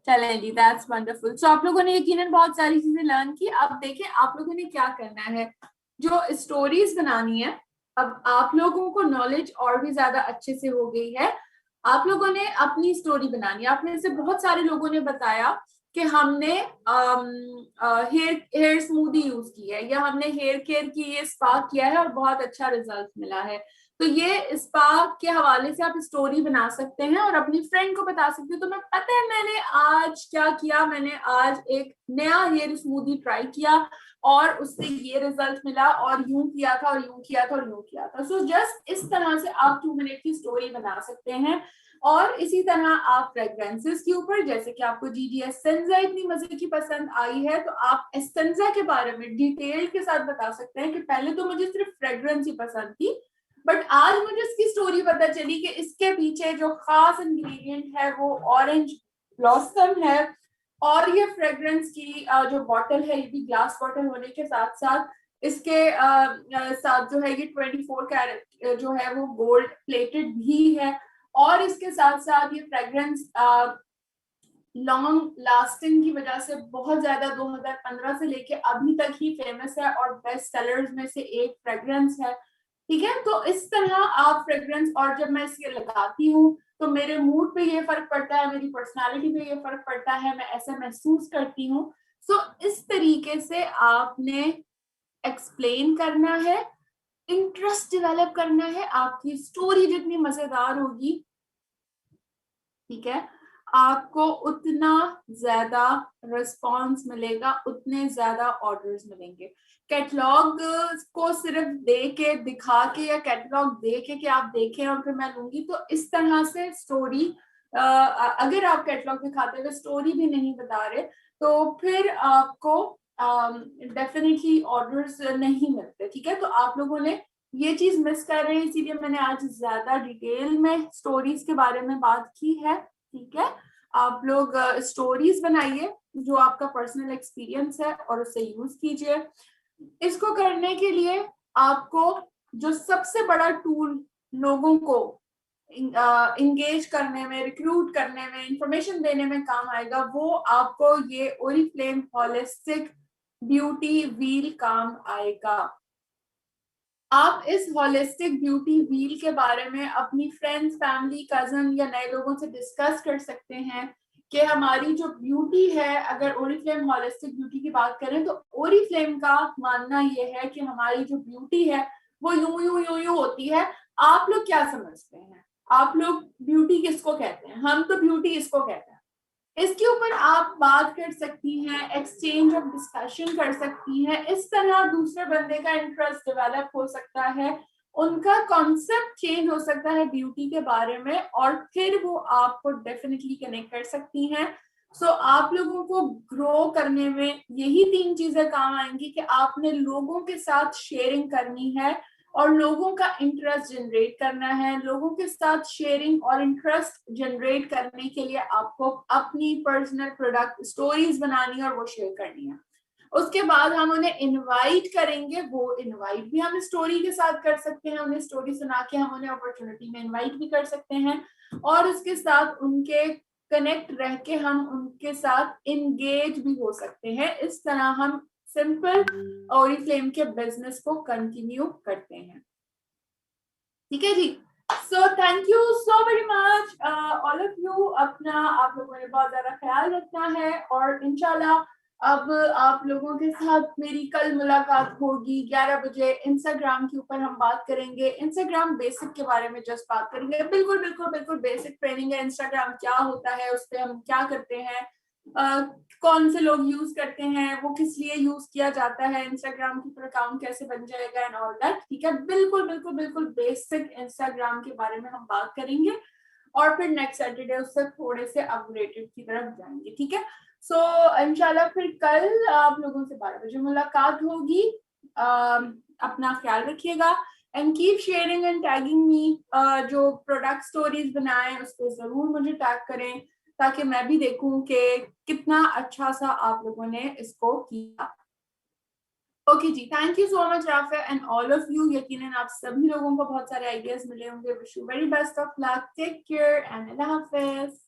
चलें जी, दैट्स वंडरफुल। आप लोगों ने यकीनन बहुत सारी चीजें लर्न की। अब देखें आप लोगों ने क्या करना है, जो स्टोरीज बनानी है। अब आप लोगों को नॉलेज और भी ज्यादा अच्छे से हो गई है, आप लोगों ने अपनी स्टोरी बनानी है। आप में से बहुत सारे लोगों ने बताया कि हमने हेयर हेयर स्मूदी यूज की है, या हमने हेयर केयर की ये स्पा किया है और बहुत अच्छा रिजल्ट मिला है। तो ये स्पा के हवाले से आप स्टोरी बना सकते हैं और अपनी फ्रेंड को बता सकते हो, तो मैं पता है मैंने आज क्या किया, मैंने आज एक नया हेयर स्मूदी ट्राई किया और उससे ये रिजल्ट मिला, और यूं किया था और यूं किया था और यूं किया था। जस्ट इस तरह से आप 2 मिनट की स्टोरी बना सकते हैं। और इसी तरह आप फ्रेग्रेंसेस के ऊपर, जैसे कि आपको जीडी एसेंजा इतनी मजे की पसंद आई है, तो आप एसेंजा के बारे में डिटेल के साथ बता सकते हैं कि पहले तो मुझे सिर्फ फ्रेग्रेंस ही पसंद थी, बट आज मुझे इसकी स्टोरी पता चली कि इसके पीछे जो खास इंग्रेडिएंट है वो ऑरेंज ब्लॉसम है। और ये फ्रेग्रेंस की जो बॉटल है ये भी ग्लास बॉटल होने के साथ साथ इसके साथ जो है ये 24 कैरेट जो है वो गोल्ड प्लेटेड भी है। और इसके साथ साथ ये फ्रेग्रेंस लॉन्ग लास्टिंग की वजह से बहुत ज्यादा 2015 से लेके अभी तक ही फेमस है और बेस्ट सेलर्स में से एक फ्रेग्रेंस है। ठीक है, तो इस तरह आप फ्रेग्रेंस, और जब मैं इसे लगाती हूँ तो मेरे मूड पे ये फर्क पड़ता है, मेरी पर्सनालिटी पे ये फर्क पड़ता है, मैं ऐसा महसूस करती हूँ। इस तरीके से आपने एक्सप्लेन करना है, इंटरेस्ट डेवलप करना है। आपकी स्टोरी जितनी मजेदार होगी, ठीक है, आपको उतना ज्यादा रिस्पॉन्स मिलेगा, उतने ज्यादा ऑर्डर्स मिलेंगे। कैटलॉग को सिर्फ दे के दिखा के या कैटलॉग दे के कि आप देखें और फिर मैं लूंगी, तो इस तरह से स्टोरी अगर आप कैटलॉग दिखाते हुए स्टोरी भी नहीं बता रहे तो फिर आपको डेफिनेटली ऑर्डर्स नहीं मिलते, ठीक है। तो आप लोगों ने ये चीज मिस कर रहे हैं, इसीलिए मैंने आज ज्यादा डिटेल में स्टोरीज के बारे में बात की है, ठीक है। आप लोग स्टोरीज बनाइए जो आपका पर्सनल एक्सपीरियंस है और उसे यूज कीजिए। इसको करने के लिए आपको जो सबसे बड़ा टूल लोगों को इंगेज करने में, रिक्रूट करने में, इंफॉर्मेशन देने में काम आएगा, वो आपको ये ओरिफ्लेम होलिस्टिक ब्यूटी व्हील काम आएगा। आप इस होलिस्टिक ब्यूटी व्हील के बारे में अपनी फ्रेंड्स, फैमिली, कजन या नए लोगों से डिस्कस कर सकते हैं कि हमारी जो ब्यूटी है, अगर ओरिफ्लेम होलिस्टिक ब्यूटी की बात करें तो ओरिफ्लेम का मानना यह है कि हमारी जो ब्यूटी है वो यूं यूं यूं यूं होती है। आप लोग क्या समझते हैं? आप लोग ब्यूटी किसको कहते हैं? हम तो ब्यूटी इसको कहते हैं। इसके ऊपर आप बात कर सकती हैं, एक्सचेंज ऑफ डिस्कशन कर सकती हैं। इस तरह दूसरे बंदे का इंटरेस्ट डेवलप हो सकता है, उनका कॉन्सेप्ट चेंज हो सकता है ब्यूटी के बारे में, और फिर वो आपको डेफिनेटली कनेक्ट कर सकती हैं। सो आप लोगों को ग्रो करने में यही 3 चीजें काम आएंगी कि आपने लोगों के साथ शेयरिंग करनी है और लोगों का इंटरेस्ट जनरेट करना है। लोगों के साथ शेयरिंग और इंटरेस्ट जनरेट करने के लिए आपको अपनी पर्सनल प्रोडक्ट स्टोरीज बनानी है और वो शेयर करनी है। उसके बाद हम उन्हें इनवाइट करेंगे, वो इनवाइट भी हम स्टोरी के साथ कर सकते हैं, उन्हें स्टोरी सुना के हम उन्हें अपॉर्चुनिटी में इनवाइट भी कर सकते हैं, और उसके साथ उनके कनेक्ट रह के हम उनके साथ इंगेज भी हो सकते हैं। इस तरह हम सिंपल ओरिफ्लेम के बिजनेस को कंटिन्यू करते हैं, ठीक है जी। So thank you so very much all of you. अपना आप लोगों ने बहुत ज्यादा ख्याल रखना है, और इंशाल्लाह अब आप लोगों के साथ मेरी कल मुलाकात होगी 11 बजे। इंस्टाग्राम के ऊपर हम बात करेंगे, इंस्टाग्राम बेसिक के बारे में जस्ट बात करेंगे। बिल्कुल बिल्कुल बिल्कुल बेसिक ट्रेनिंग है, इंस्टाग्राम क्या होता है, उस पर हम क्या करते हैं, कौन से लोग यूज करते हैं, वो किस लिए यूज किया जाता है, इंस्टाग्राम के ऊपर अकाउंट कैसे बन जाएगा एंड ऑल दैट, ठीक है। बिल्कुल बिल्कुल बिल्कुल बेसिक इंस्टाग्राम के बारे में हम बात करेंगे, और फिर नेक्स्ट सैटरडे उससे थोड़े से अपग्रेडेड की तरफ जाएंगे, ठीक है। सो इंशाल्लाह फिर कल आप लोगों से 12 बजे मुलाकात होगी। अपना ख्याल रखिएगा and keep sharing and tagging me. जो प्रोडक्ट स्टोरीज बनाएं उस पर जरूर मुझे टैग करें, ताकि मैं भी देखूं कि कितना अच्छा सा आप लोगों ने इसको किया। ओके जी, thank you so much Rafay and all of you. यकीनन आप सभी लोगों को बहुत सारे आइडियाज मिले होंगे। Wish you very best of luck, take care and अल्लाह हाफिज।